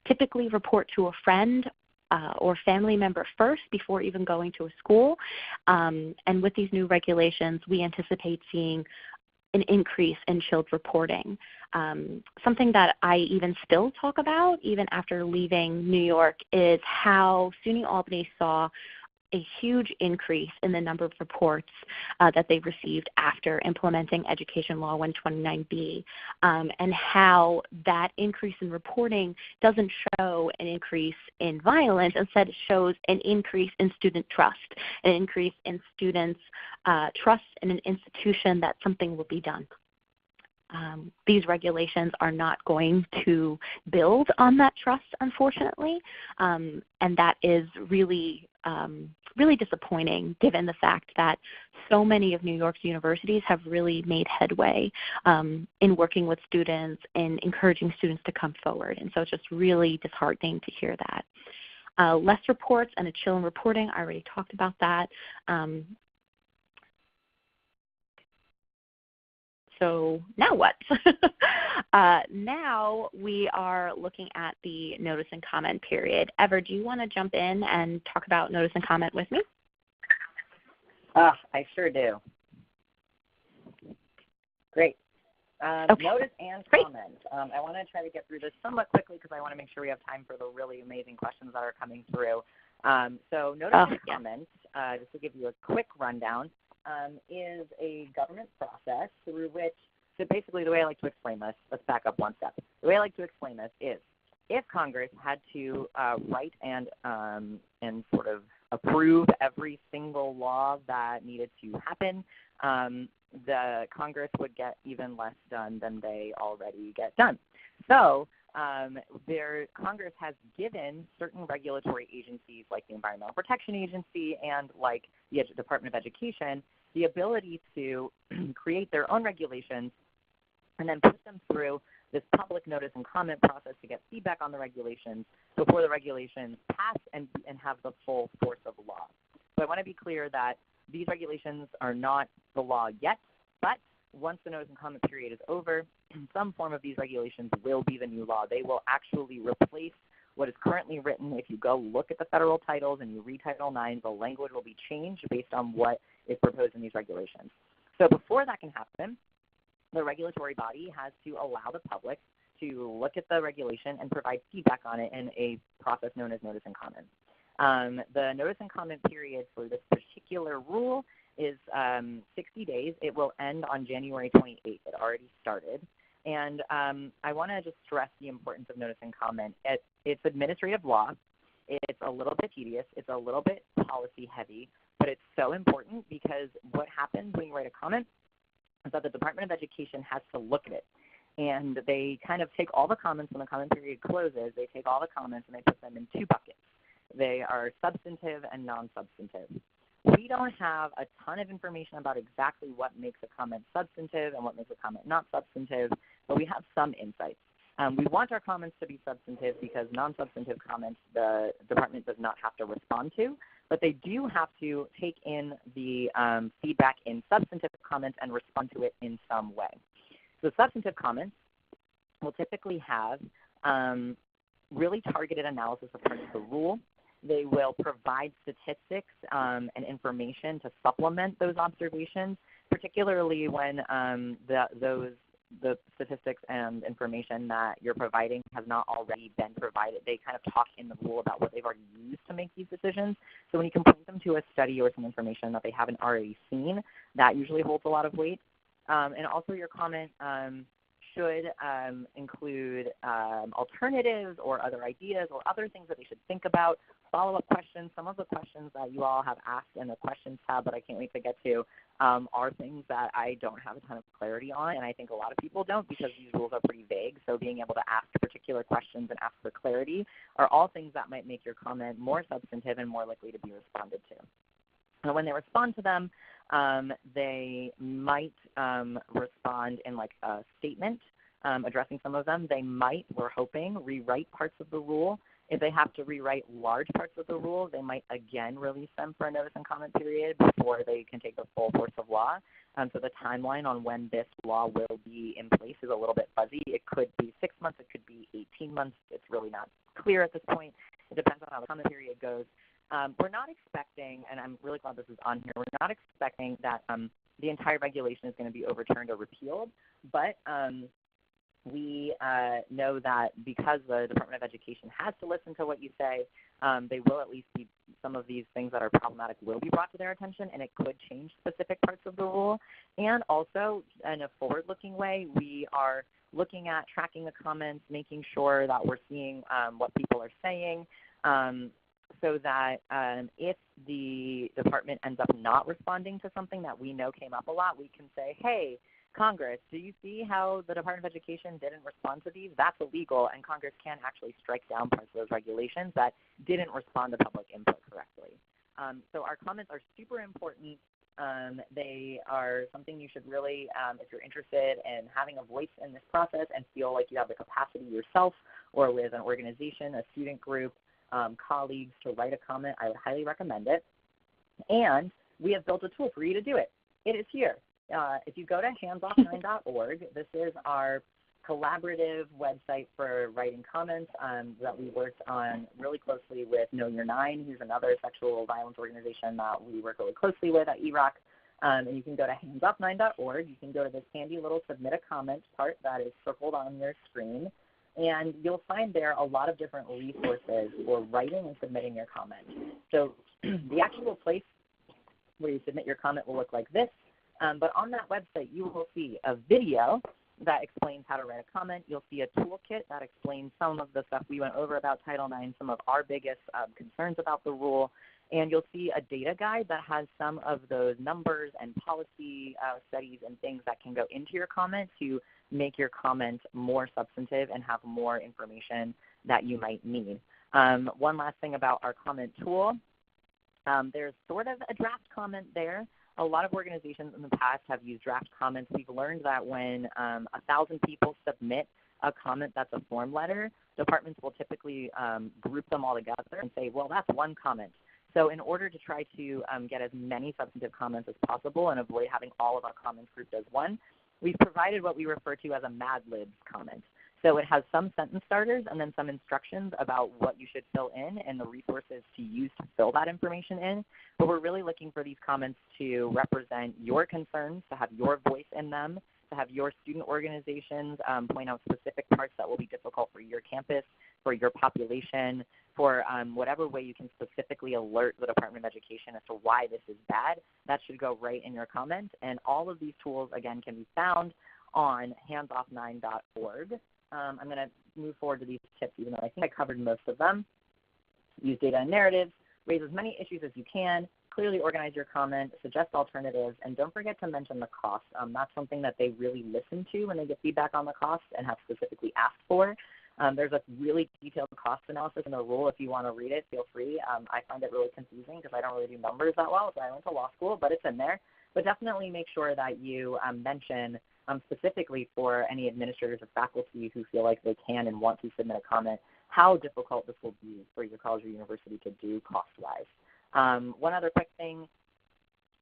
typically report to a friend or family member first before even going to a school. And with these new regulations, we anticipate seeing an increase in chilled reporting. Something that I even still talk about, even after leaving New York, is how SUNY Albany saw a huge increase in the number of reports that they received after implementing Education Law 129B, and how that increase in reporting doesn't show an increase in violence. Instead, it shows an increase in student trust, an increase in students' trust in an institution that something will be done. These regulations are not going to build on that trust, unfortunately, and that is really disappointing given the fact that so many of New York's universities have really made headway in working with students and encouraging students to come forward. And so it's just really disheartening to hear that. Less reports and a chill in reporting, I already talked about that. So now what? Now we are looking at the notice and comment period. Ever, do you want to jump in and talk about notice and comment with me? I sure do. Great. Okay. Notice and comment. I want to try to get through this somewhat quickly because I want to make sure we have time for the really amazing questions that are coming through. So notice and comment, just to give you a quick rundown, is a government process through which, so basically the way I like to explain this, let's back up one step. The way I like to explain this is if Congress had to write and sort of approve every single law that needed to happen, the Congress would get even less done than they already get done. So Congress has given certain regulatory agencies like the Environmental Protection Agency and like the Department of Education the ability to create their own regulations and then put them through this public notice and comment process to get feedback on the regulations before the regulations pass and have the full force of law. So I want to be clear that these regulations are not the law yet, but once the notice and comment period is over, some form of these regulations will be the new law. They will actually replace what is currently written. If you go look at the federal titles and you read Title IX, the language will be changed based on what is proposed in these regulations. So before that can happen, the regulatory body has to allow the public to look at the regulation and provide feedback on it in a process known as notice and comment. The notice and comment period for this particular rule is 60 days. It will end on January 28th. It already started. And I want to just stress the importance of notice and comment. It's administrative law. It's a little bit tedious. It's a little bit policy heavy, but it's so important because what happens when you write a comment is that the Department of Education has to look at it. And they kind of take all the comments when the comment period closes. They take all the comments and they put them in two buckets. They are substantive and non-substantive. We don't have a ton of information about exactly what makes a comment substantive and what makes a comment not substantive, but we have some insights. We want our comments to be substantive because non-substantive comments the department does not have to respond to, but they do have to take in the feedback in substantive comments and respond to it in some way. So substantive comments will typically have really targeted analysis of parts of the rule. They will provide statistics and information to supplement those observations, particularly when the statistics and information that you're providing has not already been provided. They kind of talk in the rule about what they've already used to make these decisions. So when you can point them to a study or some information that they haven't already seen, that usually holds a lot of weight. And also your comment should include alternatives or other ideas or other things that they should think about, follow-up questions. Some of the questions that you all have asked in the questions tab that I can't wait to get to are things that I don't have a ton of clarity on, and I think a lot of people don't because these rules are pretty vague. So being able to ask particular questions and ask for clarity are all things that might make your comment more substantive and more likely to be responded to. And when they respond to them, they might respond in like a statement addressing some of them. They might, we're hoping, rewrite parts of the rule. If they have to rewrite large parts of the rule, they might again release them for a notice and comment period before they can take the full force of law. So the timeline on when this law will be in place is a little bit fuzzy. It could be 6 months. It could be 18 months. It's really not clear at this point. It depends on how the comment period goes. We're not expecting, and I'm really glad this is on here, we're not expecting that the entire regulation is going to be overturned or repealed, but we know that because the Department of Education has to listen to what you say, they will at least be, some of these things that are problematic will be brought to their attention, and it could change specific parts of the rule. And also, in a forward-looking way, we are looking at tracking the comments, making sure that we're seeing what people are saying, so that if the department ends up not responding to something that we know came up a lot, we can say, hey, Congress, do you see how the Department of Education didn't respond to these? That's illegal, and Congress can actually strike down parts of those regulations that didn't respond to public input correctly. So our comments are super important. They are something you should really, if you're interested in having a voice in this process and feel like you have the capacity yourself or with an organization, a student group, colleagues to write a comment, I would highly recommend it. And we have built a tool for you to do it. It is here. If you go to handsoff9.org, this is our collaborative website for writing comments that we worked on really closely with Know Your Nine, who's another sexual violence organization that we work really closely with at EROC. And you can go to handsoff9.org. You can go to this handy little submit a comment part that is circled on your screen. And you'll find there a lot of different resources for writing and submitting your comment. So the actual place where you submit your comment will look like this. But on that website, you will see a video that explains how to write a comment. You'll see a toolkit that explains some of the stuff we went over about Title IX, some of our biggest concerns about the rule. And you'll see a data guide that has some of those numbers and policy studies and things that can go into your comment to make your comment more substantive and have more information that you might need. One last thing about our comment tool. There's sort of a draft comment there. A lot of organizations in the past have used draft comments. We've learned that when 1,000 people submit a comment that's a form letter, departments will typically group them all together and say, well, that's one comment. So in order to try to get as many substantive comments as possible and avoid having all of our comments grouped as one, we've provided what we refer to as a Mad Libs comment. So it has some sentence starters and then some instructions about what you should fill in and the resources to use to fill that information in. But we're really looking for these comments to represent your concerns, to have your voice in them, to have your student organizations point out specific parts that will be difficult for your campus, for your population, for whatever way you can specifically alert the Department of Education as to why this is bad. That should go right in your comment. And all of these tools, again, can be found on handsoff9.org. I'm going to move forward to these tips, even though I think I covered most of them. Use data and narratives, raise as many issues as you can, clearly organize your comment, suggest alternatives, and don't forget to mention the cost. That's something that they really listen to when they get feedback on the cost and have specifically asked for. There's a really detailed cost analysis in the rule. If you want to read it, feel free. I find it really confusing because I don't really do numbers that well, so I went to law school, but it's in there. But definitely make sure that you mention specifically for any administrators or faculty who feel like they can and want to submit a comment, how difficult this will be for your college or university to do cost-wise. One other quick thing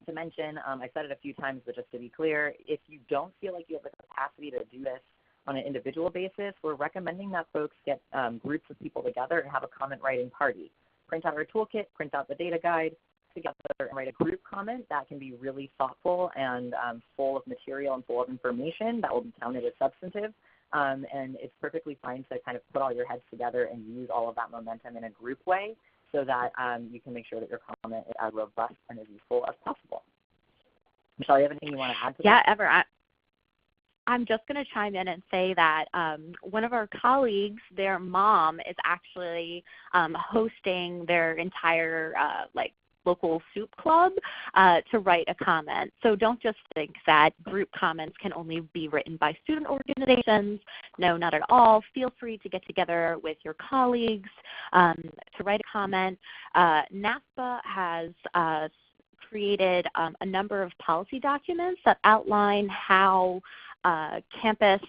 to mention, I said it a few times, but just to be clear, if you don't feel like you have the capacity to do this on an individual basis, we're recommending that folks get groups of people together and have a comment writing party. Print out our toolkit, print out the data guide, together and write a group comment that can be really thoughtful and full of material and full of information that will be counted as substantive. And it's perfectly fine to kind of put all your heads together and use all of that momentum in a group way so that you can make sure that your comment is as robust and as useful as possible. Michelle, you have anything you want to add to that? Yeah, Ever. I'm just going to chime in and say that one of our colleagues, their mom, is actually hosting their entire local soup club to write a comment. So don't just think that group comments can only be written by student organizations. No, not at all. Feel free to get together with your colleagues to write a comment. NASPA has created a number of policy documents that outline how campus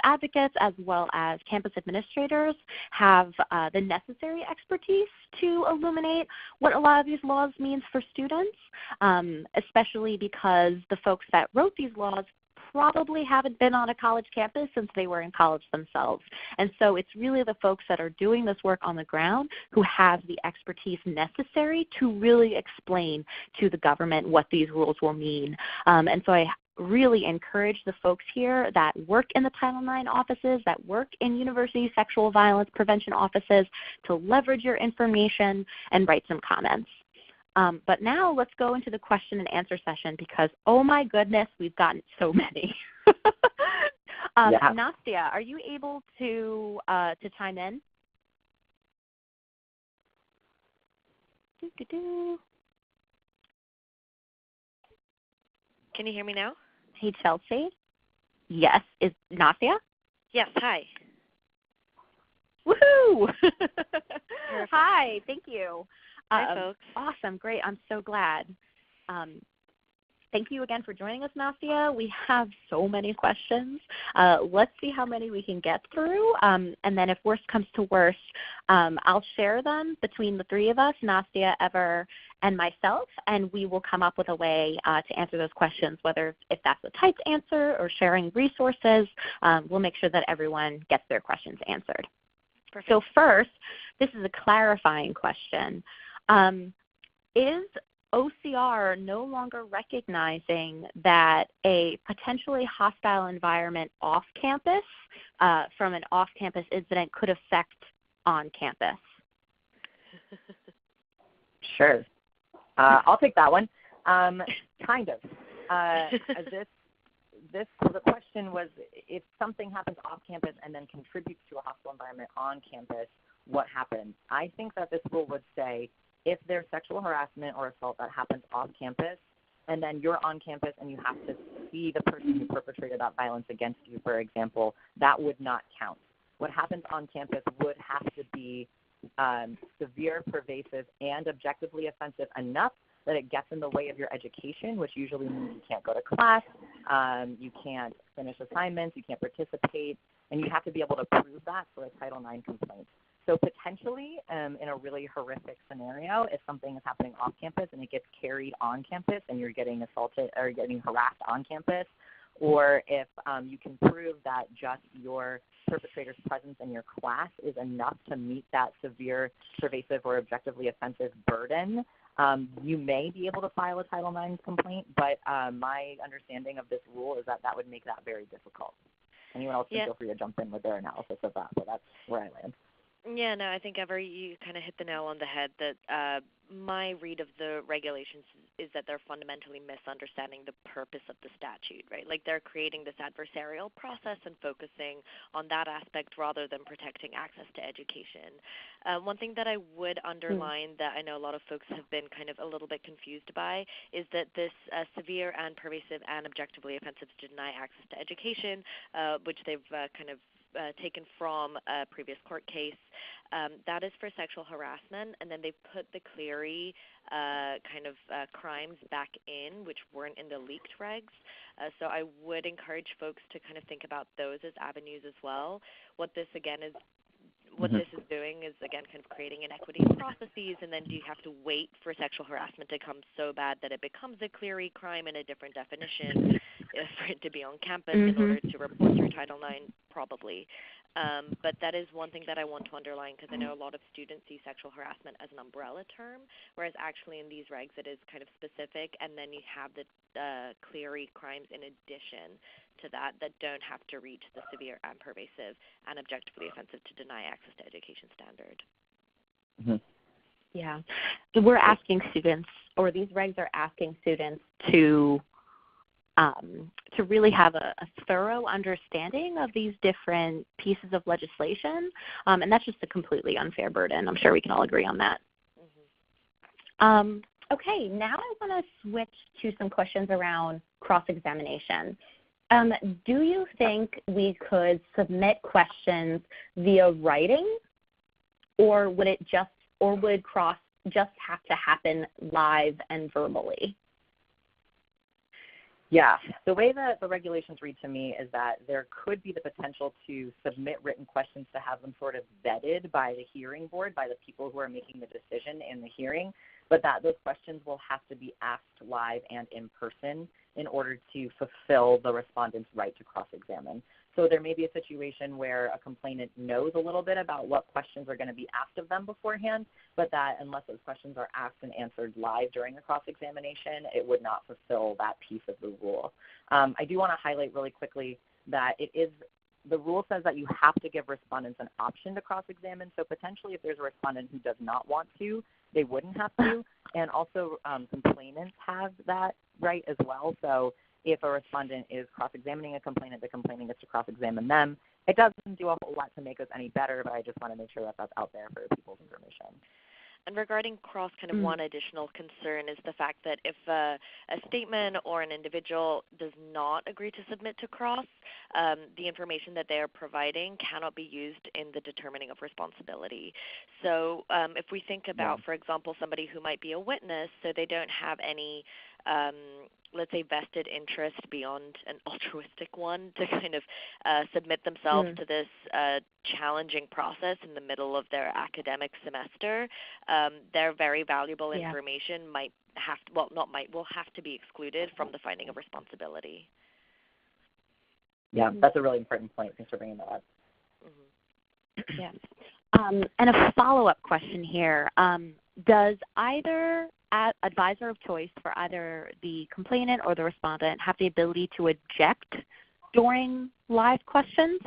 advocates as well as campus administrators have the necessary expertise to illuminate what a lot of these laws means for students, especially because the folks that wrote these laws probably haven't been on a college campus since they were in college themselves. And so it's really the folks that are doing this work on the ground who have the expertise necessary to really explain to the government what these rules will mean. And so I really encourage the folks here that work in the Title IX offices, that work in university sexual violence prevention offices to leverage your information and write some comments. But now let's go into the question and answer session because, oh my goodness, we've gotten so many. Yeah. Nastia, are you able to chime in? Can you hear me now? Hey, Chelsea. Yes. Is Nastia? Yes, hi. Woohoo! Hi, thank you. Hi, folks. Awesome, great. I'm so glad. Thank you again for joining us, Nastia. We have so many questions. Let's see how many we can get through. And then if worst comes to worst, I'll share them between the three of us, Nastia, Ever, and myself, and we will come up with a way to answer those questions, whether if that's a typed answer or sharing resources. We'll make sure that everyone gets their questions answered. Perfect. So first, this is a clarifying question. Is OCR no longer recognizing that a potentially hostile environment off campus from an off-campus incident could affect on campus? Sure. I'll take that one. Kind of. The question was, if something happens off campus and then contributes to a hostile environment on campus, what happens? I think that this rule would say if there's sexual harassment or assault that happens off campus, and then you're on campus and you have to see the person who perpetrated that violence against you, for example, that would not count. What happens on campus would have to be severe, pervasive, and objectively offensive enough that it gets in the way of your education, which usually means you can't go to class, you can't finish assignments, you can't participate, and you have to be able to prove that for a Title IX complaint. So potentially, in a really horrific scenario, if something is happening off campus and it gets carried on campus and you're getting assaulted or getting harassed on campus, or if you can prove that just your perpetrator's presence in your class is enough to meet that severe, pervasive, or objectively offensive burden, you may be able to file a Title IX complaint, but my understanding of this rule is that that would make that very difficult. Anyone else can feel free to jump in with their analysis of that, but that's where I land. Yeah, no, I think, Ever, you kind of hit the nail on the head that my read of the regulations is that they're fundamentally misunderstanding the purpose of the statute, right? Like they're creating this adversarial process and focusing on that aspect rather than protecting access to education. One thing that I would underline that I know a lot of folks have been kind of a little bit confused by is that this severe and pervasive and objectively offensive to deny access to education, which they've kind of taken from a previous court case. That is for sexual harassment, and then they put the Cleary crimes back in, which weren't in the leaked regs. So I would encourage folks to kind of think about those as avenues as well. What this, again, is this is doing is, again, kind of creating inequity in processes, and then do you have to wait for sexual harassment to come so bad that it becomes a Cleary crime in a different definition for it to be on campus in order to report through Title IX? Probably. But that is one thing that I want to underline because I know a lot of students see sexual harassment as an umbrella term, whereas actually in these regs it is kind of specific, and then you have the Cleary crimes in addition to that don't have to reach the severe and pervasive and objectively offensive to deny access to education standard. Yeah. We're asking students, or these regs are asking students to really have a thorough understanding of these different pieces of legislation, and that's just a completely unfair burden. I'm sure we can all agree on that. Okay, now I want to switch to some questions around cross-examination. Do you think we could submit questions via writing, or would cross just have to happen live and verbally? Yeah, the way that the regulations read to me is that there could be the potential to submit written questions to have them sort of vetted by the hearing board, by the people who are making the decision in the hearing, but that those questions will have to be asked live and in person in order to fulfill the respondent's right to cross-examine. So there may be a situation where a complainant knows a little bit about what questions are going to be asked of them beforehand, but that unless those questions are asked and answered live during the cross-examination, it would not fulfill that piece of the rule. I do want to highlight really quickly that the rule says that you have to give respondents an option to cross-examine, so potentially if there's a respondent who does not want to, they wouldn't have to, and also complainants have that right as well. So if a respondent is cross-examining a complainant, the complainant gets to cross-examine them. It doesn't do a whole lot to make us any better, but I just want to make sure that that's out there for people's information. And regarding cross, kind of one additional concern is the fact that if a statement or an individual does not agree to submit to cross, the information that they are providing cannot be used in the determining of responsibility. So if we think about, for example, somebody who might be a witness, so they don't have any let's say, vested interest beyond an altruistic one to kind of submit themselves to this challenging process in the middle of their academic semester, their very valuable information will have to be excluded from the finding of responsibility. Yeah, that's a really important point. Thanks for bringing that up. Yes. And a follow-up question here. Does either advisor of choice for either the complainant or the respondent have the ability to object during live questions?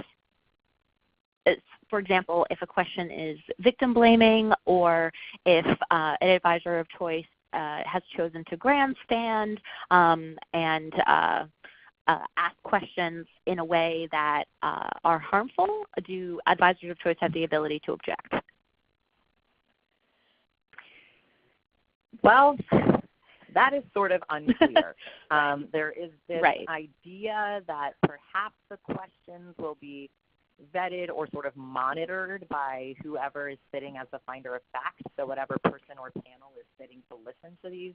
For example, if a question is victim blaming, or if an advisor of choice has chosen to grandstand and ask questions in a way that are harmful, do advisors of choice have the ability to object? Well, that is sort of unclear. There is this idea that perhaps the questions will be vetted or sort of monitored by whoever is sitting as the finder of fact, so whatever person or panel is sitting to listen to these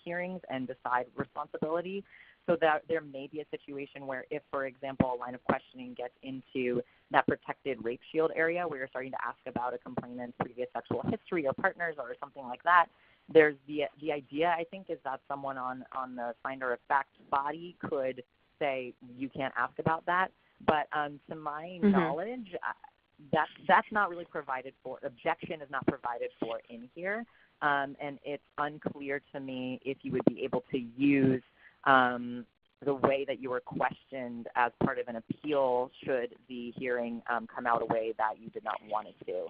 hearings and decide responsibility. So that there may be a situation where if, for example, a line of questioning gets into that protected rape shield area where you're starting to ask about a complainant's previous sexual history or partners or something like that, there's the idea, I think, is that someone on the finder of fact body could say you can't ask about that. But to my knowledge, that's not really provided for. Objection is not provided for in here, and it's unclear to me if you would be able to use the way that you were questioned as part of an appeal should the hearing come out a way that you did not want it to.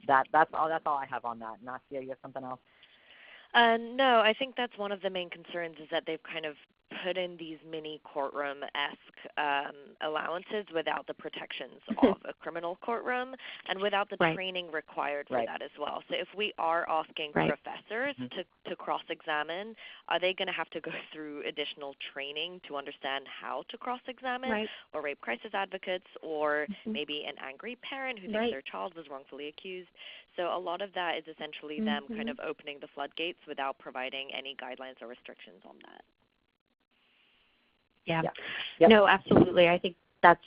That's all I have on that. Nastia, you have something else? No, I think that's one of the main concerns is that they've kind of put in these mini courtroom-esque allowances without the protections of a criminal courtroom and without the training required for that as well. So if we are asking professors to cross-examine, are they going to have to go through additional training to understand how to cross-examine or rape crisis advocates or maybe an angry parent who thinks their child was wrongfully accused? So a lot of that is essentially them kind of opening the floodgates without providing any guidelines or restrictions on that. Yeah. Yep. No, absolutely. I think that's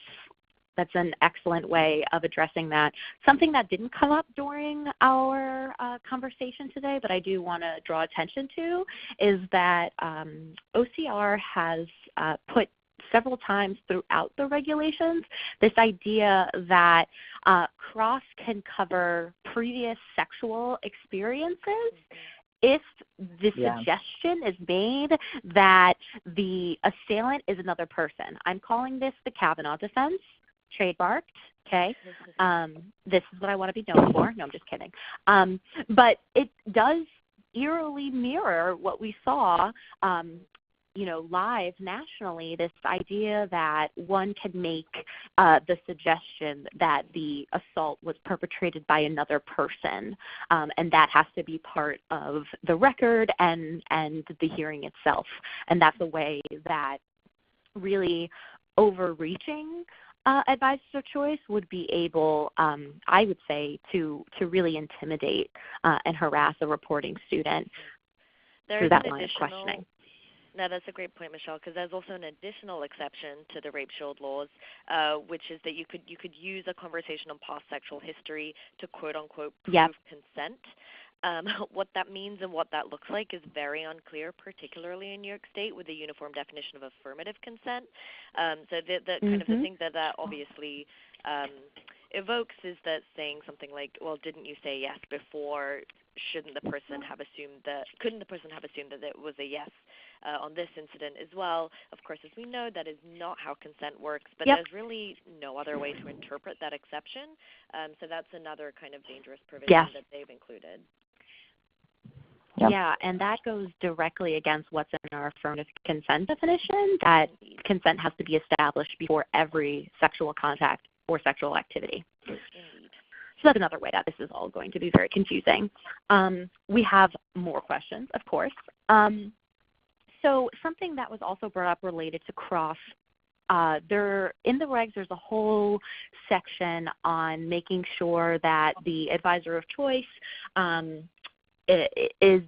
an excellent way of addressing that. Something that didn't come up during our conversation today, but I do want to draw attention to, is that OCR has put several times throughout the regulations this idea that cross can cover previous sexual experiences if the suggestion is made that the assailant is another person. I'm calling this the Kavanaugh defense, trademarked, okay? This is what I want to be known for. No, I'm just kidding. But it does eerily mirror what we saw live nationally, this idea that one can make the suggestion that the assault was perpetrated by another person, and that has to be part of the record and the hearing itself. And that's a way that really overreaching advisors of choice would be able, I would say, to really intimidate and harass a reporting student through that line of questioning. No, that's a great point, Michelle, because there's also an additional exception to the rape shield laws, which is that you could use a conversation on past sexual history to quote-unquote prove consent. What that means and what that looks like is very unclear, particularly in New York State with the uniform definition of affirmative consent. So the kind of the thing that obviously evokes is that saying something like, well, didn't you say yes before? Couldn't the person have assumed that it was a yes on this incident as well? Of course, as we know, that is not how consent works, but there's really no other way to interpret that exception. So that's another kind of dangerous provision that they've included. Yeah, and that goes directly against what's in our affirmative consent definition, that consent has to be established before every sexual contact or sexual activity. So that's another way that this is all going to be very confusing. We have more questions, of course. So something that was also brought up related to cross, in the regs there's a whole section on making sure that the advisor of choice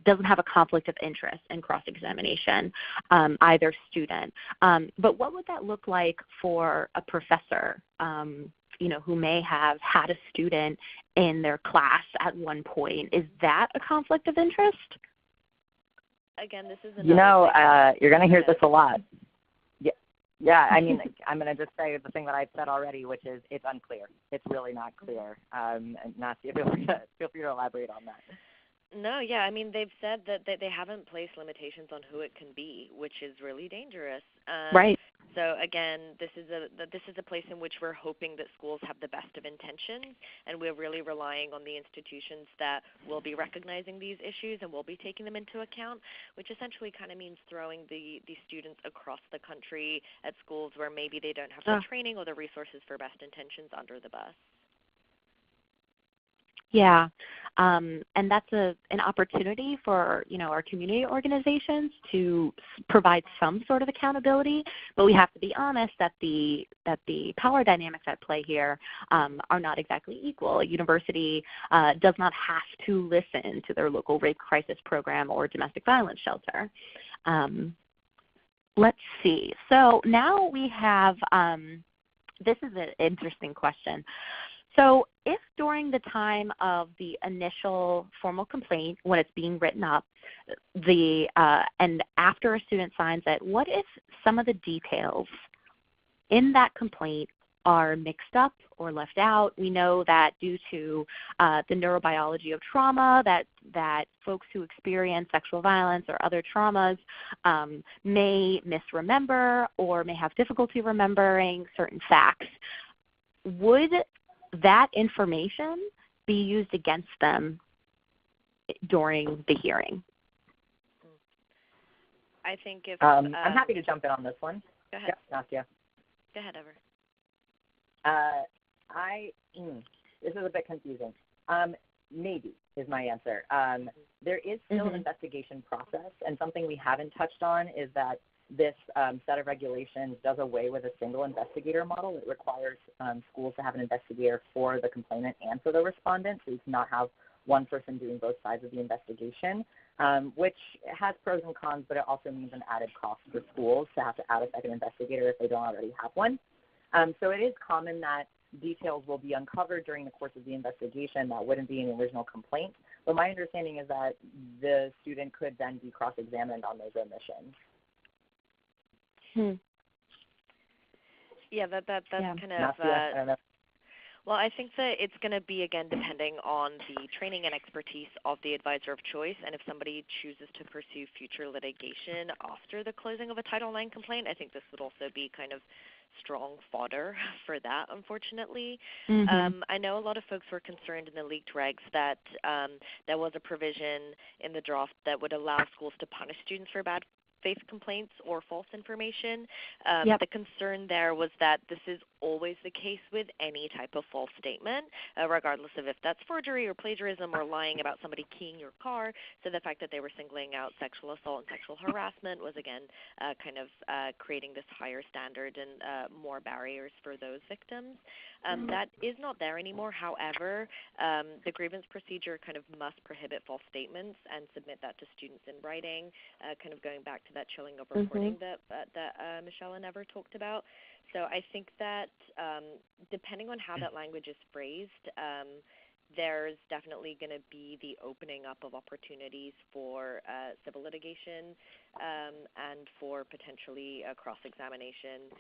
doesn't have a conflict of interest in cross-examination, either student. But what would that look like for a professor, who may have had a student in their class at one point? Is that a conflict of interest? Again, this is you're going to hear this a lot. Yeah, I mean, I'm going to just say the thing that I've said already, which is it's unclear. It's really not clear. And Nastia, feel free to elaborate on that. No, yeah, I mean, they've said that they haven't placed limitations on who it can be, which is really dangerous. Right. So again, this is a place in which we're hoping that schools have the best of intentions, and we're really relying on the institutions that will be recognizing these issues and will be taking them into account, which essentially kind of means throwing the students across the country at schools where maybe they don't have the training or the resources for best intentions under the bus. Yeah, and that's an opportunity for our community organizations to provide some sort of accountability. But we have to be honest that the power dynamics at play here are not exactly equal. A university does not have to listen to their local rape crisis program or domestic violence shelter. Let's see. So now we have this is an interesting question. So if during the time of the initial formal complaint, when it's being written up, and after a student signs it, what if some of the details in that complaint are mixed up or left out? We know that due to the neurobiology of trauma, that folks who experience sexual violence or other traumas may misremember or may have difficulty remembering certain facts. Would that information be used against them during the hearing? I think if I'm happy to jump in on this one. Go ahead. Yep, Nastya. Go ahead, Ever. This is a bit confusing. Maybe is my answer. There is still an investigation process, and something we haven't touched on is that this set of regulations does away with a single investigator model. It requires schools to have an investigator for the complainant and for the respondent, so you cannot have one person doing both sides of the investigation, which has pros and cons, but it also means an added cost for schools to have to add a second investigator if they don't already have one. So it is common that details will be uncovered during the course of the investigation that wouldn't be in the original complaint, but my understanding is that the student could then be cross-examined on those omissions. Yeah, that's kind of. Nastya, I don't know. Well, I think that it's going to be, again, depending on the training and expertise of the advisor of choice, and if somebody chooses to pursue future litigation after the closing of a Title IX complaint, I think this would also be kind of strong fodder for that, unfortunately. I know a lot of folks were concerned in the leaked regs that there was a provision in the draft that would allow schools to punish students for bad faith complaints or false information. The concern there was that this is always the case with any type of false statement, regardless of if that's forgery or plagiarism or lying about somebody keying your car. So the fact that they were singling out sexual assault and sexual harassment was, again, kind of creating this higher standard and more barriers for those victims. That is not there anymore. However, the grievance procedure kind of must prohibit false statements and submit that to students in writing, kind of going back to that chilling of reporting that Michelle and Ever talked about. So I think that depending on how that language is phrased, there's definitely going to be the opening up of opportunities for civil litigation and for potentially a cross-examination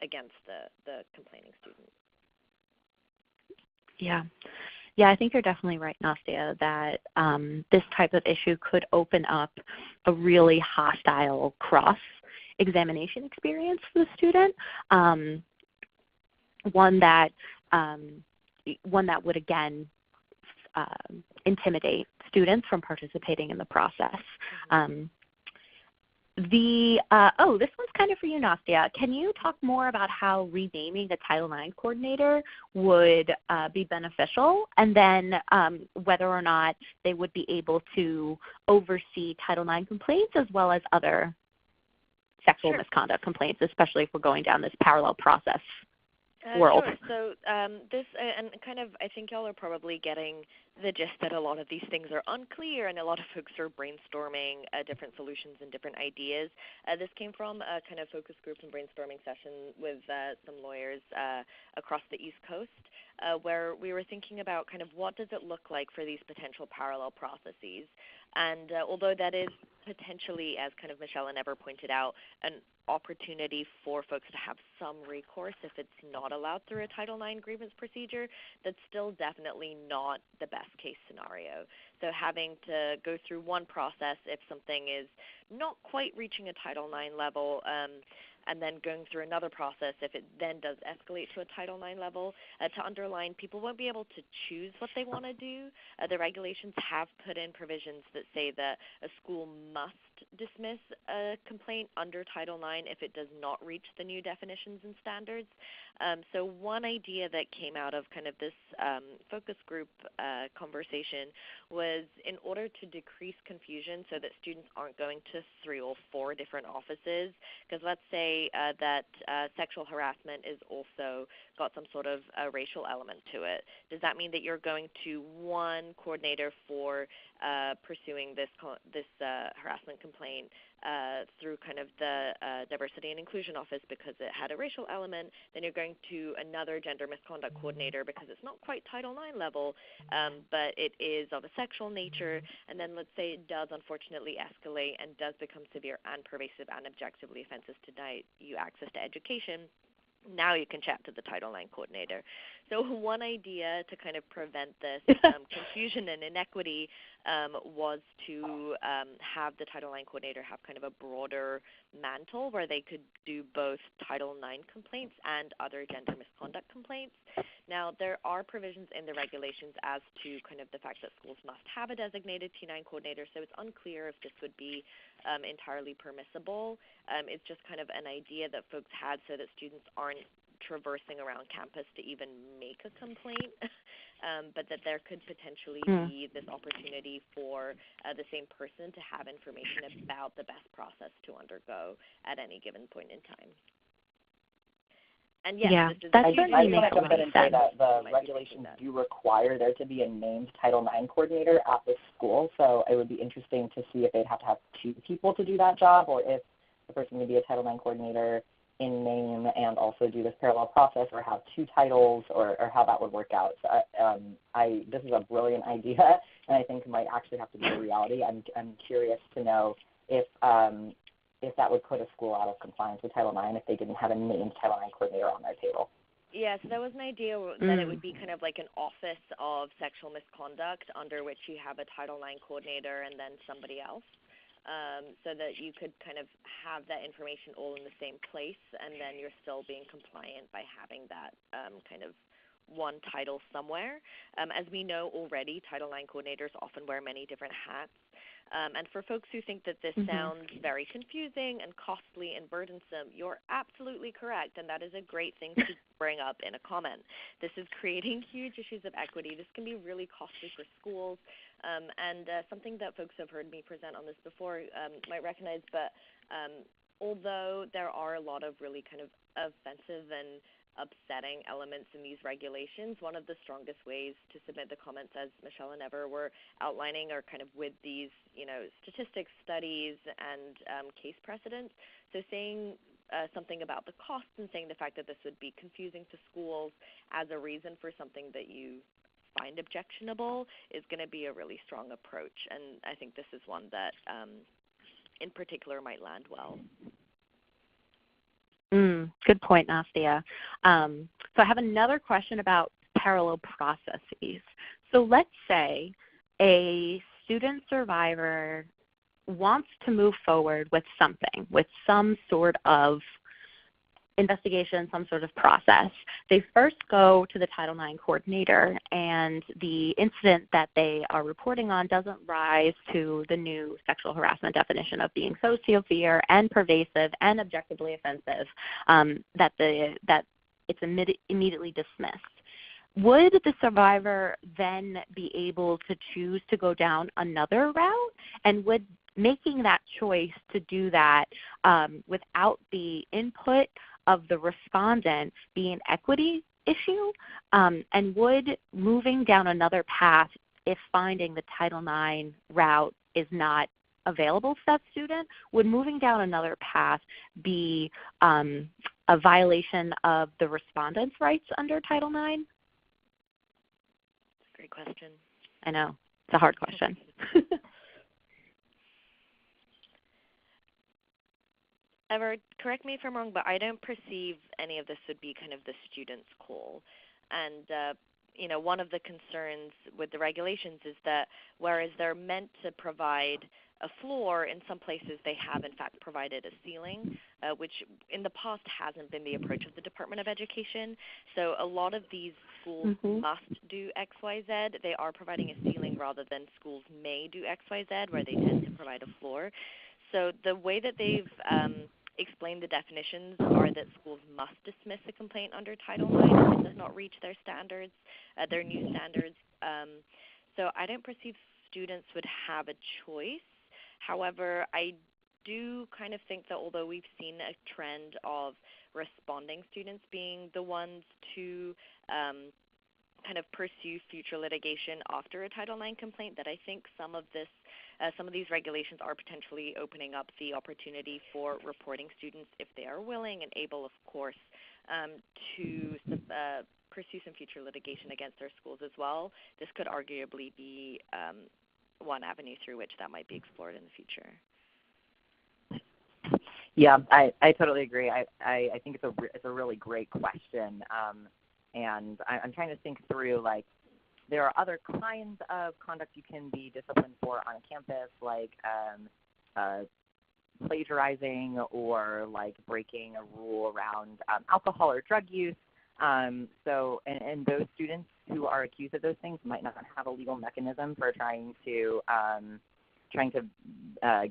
against the complaining student. Yeah, I think you're definitely right, Nastya, that this type of issue could open up a really hostile cross-examination experience for the student, one that would, again, intimidate students from participating in the process. This one's kind of for you, Nastya. Can you talk more about how renaming the Title IX coordinator would be beneficial, and then whether or not they would be able to oversee Title IX complaints as well as other sexual misconduct complaints, especially if we're going down this parallel process world? Sure. So this, and kind of, I think y'all are probably getting the gist that a lot of these things are unclear, and a lot of folks are brainstorming different solutions and different ideas. This came from a kind of focus group and brainstorming session with some lawyers across the East Coast, where we were thinking about kind of what does it look like for these potential parallel processes. And although that is potentially, as kind of Michelle and Ever pointed out, an opportunity for folks to have some recourse if it's not allowed through a Title IX grievance procedure, that's still definitely not the best case scenario. So having to go through one process if something is not quite reaching a Title IX level, and then going through another process if it then does escalate to a Title IX level. To underline, people won't be able to choose what they want to do. The regulations have put in provisions that say that a school must dismiss a complaint under Title IX if it does not reach the new definitions and standards. So one idea that came out of kind of this focus group conversation was, in order to decrease confusion so that students aren't going to 3 or 4 different offices, because let's say that sexual harassment is also got some sort of racial element to it. Does that mean that you're going to one coordinator for pursuing this harassment complaint complaint through kind of the diversity and inclusion office because it had a racial element. Then you're going to another gender misconduct coordinator because it's not quite Title IX level, but it is of a sexual nature. And then let's say it does unfortunately escalate and does become severe and pervasive and objectively offensive to deny you access to education. Now you can chat to the Title IX coordinator. So one idea to kind of prevent this confusion and inequity was to have the Title IX coordinator have kind of a broader mantle where they could do both Title IX complaints and other gender misconduct complaints. Now, there are provisions in the regulations as to kind of the fact that schools must have a designated T9 coordinator, so it's unclear if this would be entirely permissible. It's just kind of an idea that folks had so that students aren't traversing around campus to even make a complaint, but that there could potentially be this opportunity for the same person to have information about the best process to undergo at any given point in time. And yes, this is that I certainly just want makes to a jump lot in of and say sense. that the regulations do require there to be a named Title IX coordinator at the school, so it would be interesting to see if they'd have to have two people to do that job, or if the person would be a Title IX coordinator in name and also do this parallel process, or have two titles, or how that would work out. So this is a brilliant idea, and I think it might actually have to be a reality. I'm curious to know if that would put a school out of compliance with Title IX if they didn't have a named Title IX coordinator on their payroll. Yeah, so that was an idea that it would be kind of like an office of sexual misconduct under which you have a Title IX coordinator and then somebody else, so that you could kind of have that information all in the same place, and then you're still being compliant by having that kind of one title somewhere. As we know already, Title IX coordinators often wear many different hats. And for folks who think that this sounds very confusing and costly and burdensome, you're absolutely correct, and that is a great thing to bring up in a comment. This is creating huge issues of equity. This can be really costly for schools, and something that folks have heard me present on this before might recognize, but although there are a lot of really kind of offensive and upsetting elements in these regulations, one of the strongest ways to submit the comments, as Michelle and Ever were outlining, are kind of with these, statistics, studies, and case precedents. So saying something about the costs and saying the fact that this would be confusing to schools as a reason for something that you find objectionable is going to be a really strong approach, and I think this is one that in particular might land well. Good point, Nastia. So I have another question about parallel processes. So let's say a student survivor wants to move forward with something, with some sort of investigation, some sort of process. They first go to the Title IX coordinator, and the incident that they are reporting on doesn't rise to the new sexual harassment definition of being so severe and pervasive and objectively offensive that it's immediately dismissed. Would the survivor then be able to choose to go down another route? And would making that choice to do that without the input of the respondent be an equity issue? And would moving down another path, if finding the Title IX route is not available to that student, would moving down another path be a violation of the respondent's rights under Title IX? Great question. I know. It's a hard question. Ever, correct me if I'm wrong, but I don't perceive any of this would be kind of the student's call. And, one of the concerns with the regulations is that whereas they're meant to provide a floor, in some places they have, in fact, provided a ceiling, which in the past hasn't been the approach of the Department of Education. So a lot of these schools must do X, Y, Z. They are providing a ceiling rather than schools may do X, Y, Z, where they tend to provide a floor. So the way that they've explain the definitions are that schools must dismiss a complaint under Title IX if it does not reach their standards, their new standards. So I don't perceive students would have a choice. However, I do kind of think that although we've seen a trend of responding students being the ones to kind of pursue future litigation after a Title IX complaint, that I think some of this some of these regulations are potentially opening up the opportunity for reporting students if they are willing and able, of course, to pursue some future litigation against their schools as well. This could arguably be one avenue through which that might be explored in the future. Yeah, I totally agree. I think it's a really great question, and I'm trying to think through, like, there are other kinds of conduct you can be disciplined for on a campus, like plagiarizing or like breaking a rule around alcohol or drug use. So those students who are accused of those things might not have a legal mechanism for trying to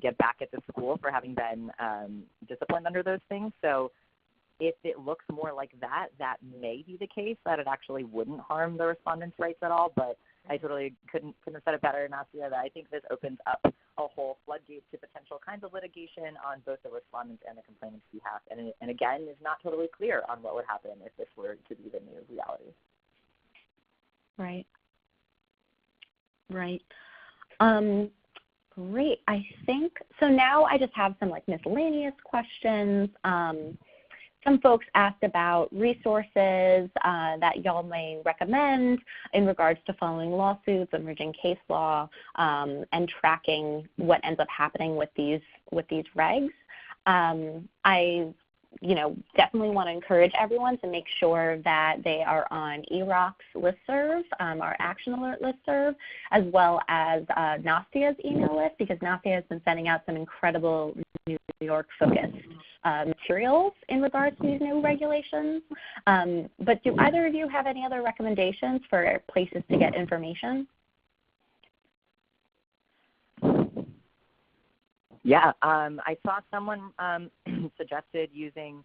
get back at the school for having been disciplined under those things. So if it looks more like that, that may be the case, that it actually wouldn't harm the respondents' rights at all. But I totally couldn't have said it better, Nastia, that I think this opens up a whole floodgate to potential kinds of litigation on both the respondents and the complainant's behalf. And again, is not totally clear on what would happen if this were to be the new reality. Right. Right. Great. I think, so now I just have some like miscellaneous questions. Some folks asked about resources that y'all may recommend in regards to following lawsuits, emerging case law, and tracking what ends up happening with these regs. I definitely want to encourage everyone to make sure that they are on EROC's listserv, our Action Alert listserv, as well as Nastia's email list, because Nastia has been sending out some incredible New York-focused materials in regards to these new regulations. But do either of you have any other recommendations for places to get information? Yeah, I saw someone suggested using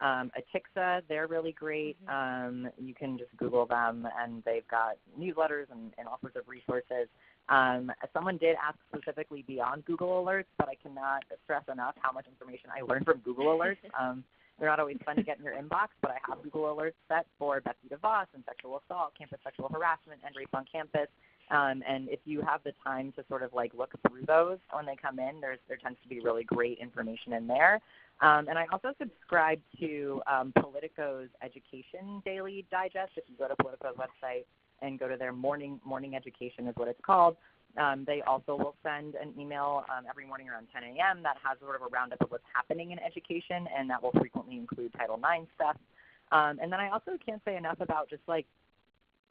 Atixa. They're really great. You can just Google them, and they've got newsletters and all sorts of resources. Someone did ask specifically beyond Google Alerts, but I cannot stress enough how much information I learned from Google Alerts. They're not always fun to get in your inbox, but I have Google Alerts set for Betsy DeVos and sexual assault, campus sexual harassment, and rape on campus. And if you have the time to sort of like look through those when they come in, there tends to be really great information in there. And I also subscribe to Politico's Education Daily Digest. If you go to Politico's website and go to their morning education is what it's called, they also will send an email every morning around 10 a.m. that has sort of a roundup of what's happening in education, and that will frequently include Title IX stuff. And then I also can't say enough about just like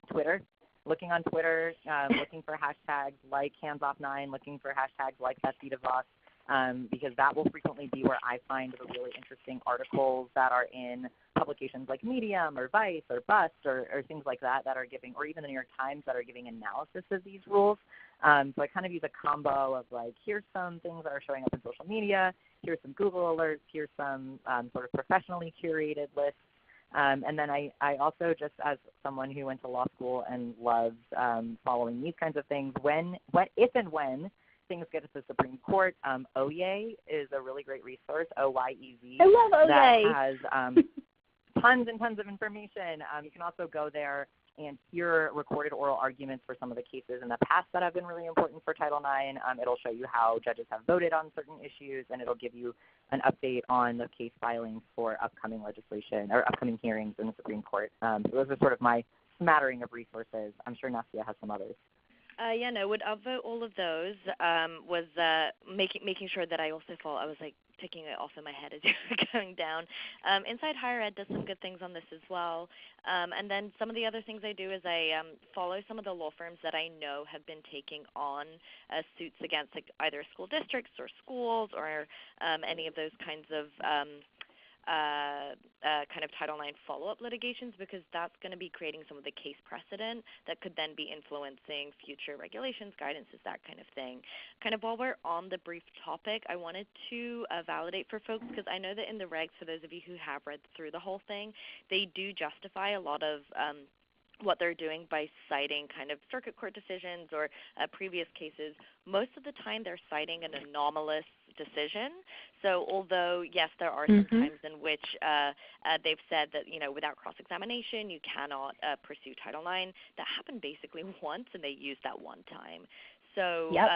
Twitter. Looking on Twitter, looking for hashtags like HandsOff9, looking for hashtags like Betsy DeVos, because that will frequently be where I find the really interesting articles that are in publications like Medium or Vice or Bust or things like that are giving, or even the New York Times that are giving analysis of these rules. So I kind of use a combo of like, here's some things that are showing up in social media, here's some Google alerts, here's some sort of professionally curated lists. And then I also, just as someone who went to law school and loves following these kinds of things, if and when things get to the Supreme Court, OYE is a really great resource, OYEZ. I love OYE. That has tons and tons of information. You can also go there and hear recorded oral arguments for some of the cases in the past that have been really important for Title IX. It'll show you how judges have voted on certain issues, and it'll give you an update on the case filings for upcoming legislation or upcoming hearings in the Supreme Court. So those are sort of my smattering of resources. I'm sure Nastia has some others. Would upvote all of those was making sure that I also follow. I was like ticking it off in my head as you were going down. Inside Higher Ed does some good things on this as well. And then some of the other things I do is I follow some of the law firms that I know have been taking on suits against like either school districts or schools or any of those kinds of kind of Title IX follow-up litigations, because that's going to be creating some of the case precedent that could then be influencing future regulations, guidances, that kind of thing. Kind of while we're on the brief topic, I wanted to validate for folks, because I know that in the regs, for those of you who have read through the whole thing, they do justify a lot of what they're doing by citing kind of circuit court decisions or previous cases. Most of the time they're citing an anomalous decision. So although, yes, there are some times in which they've said that, without cross-examination you cannot pursue Title IX, that happened basically once, and they used that one time. So Yep.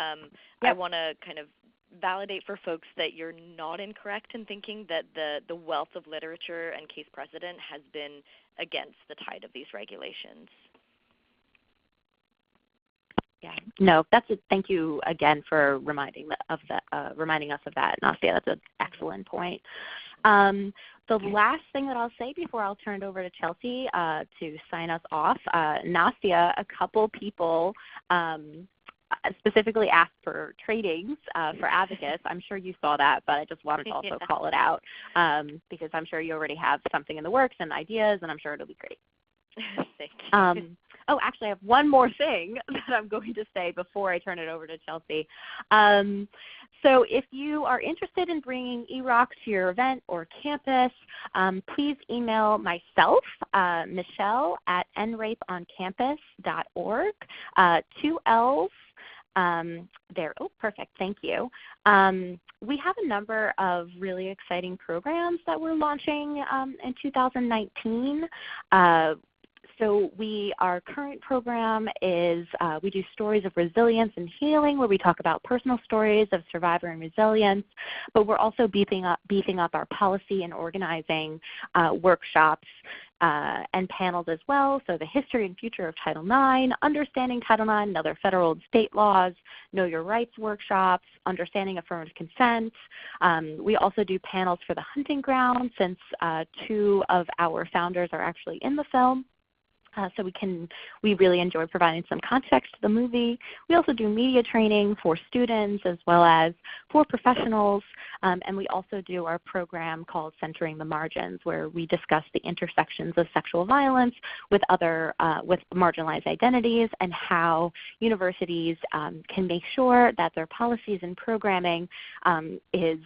I want to kind of validate for folks that you're not incorrect in thinking that the wealth of literature and case precedent has been against the tide of these regulations. Yeah. No, thank you again for reminding us of that, Nastia. That's an excellent point. The last thing that I'll say before I'll turn it over to Chelsea to sign us off, Nastia, a couple people specifically asked for tradings for advocates. I'm sure you saw that, but I just wanted to also call it out because I'm sure you already have something in the works and ideas, and I'm sure it'll be great. Thank you. Oh, actually, I have one more thing that I'm going to say before I turn it over to Chelsea. So if you are interested in bringing eRock to your event or campus, please email myself, Michelle, at nrapeoncampus.org, 2 L's. There. Oh, perfect. Thank you. We have a number of really exciting programs that we're launching in 2019. So our current program is we do stories of resilience and healing, where we talk about personal stories of survivor and resilience, but we're also beefing up our policy and organizing workshops and panels as well. So the history and future of Title IX, understanding Title IX and other federal and state laws, know your rights workshops, understanding affirmative consent. We also do panels for the hunting ground, since 2 of our founders are actually in the film. So we really enjoy providing some context to the movie. We also do media training for students as well as for professionals, and we also do our program called Centering the Margins, where we discuss the intersections of sexual violence with with marginalized identities, and how universities can make sure that their policies and programming is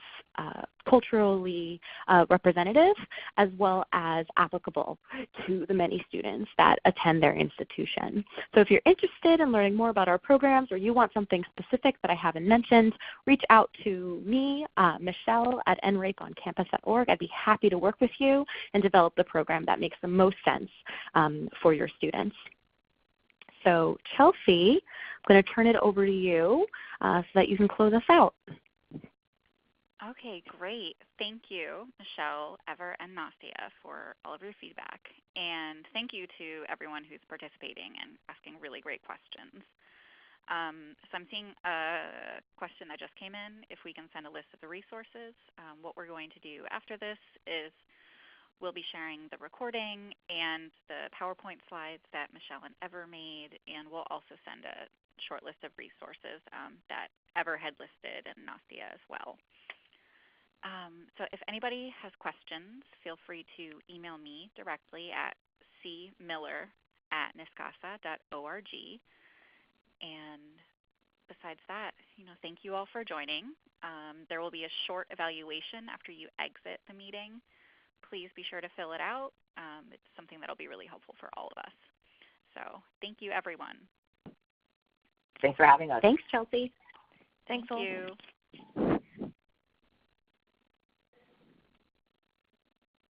culturally representative, as well as applicable to the many students that attend their institution. So if you're interested in learning more about our programs, or you want something specific that I haven't mentioned, reach out to me, Michelle, at nrapeoncampus.org. I'd be happy to work with you and develop the program that makes the most sense for your students. So Chelsea, I'm going to turn it over to you so that you can close us out. Okay, great. Thank you, Michelle, Ever, and Nastia, for all of your feedback. And thank you to everyone who's participating and asking really great questions. So I'm seeing a question that just came in, if we can send a list of the resources. What we're going to do after this is we'll be sharing the recording and the PowerPoint slides that Michelle and Ever made, and we'll also send a short list of resources that Ever had listed, and Nastia as well. So if anybody has questions, feel free to email me directly at cmiller@niscasa.org. And besides that, thank you all for joining. There will be a short evaluation after you exit the meeting. Please be sure to fill it out. It's something that will be really helpful for all of us. So thank you, everyone. Thanks for having us. Thanks, Chelsea. Thank you.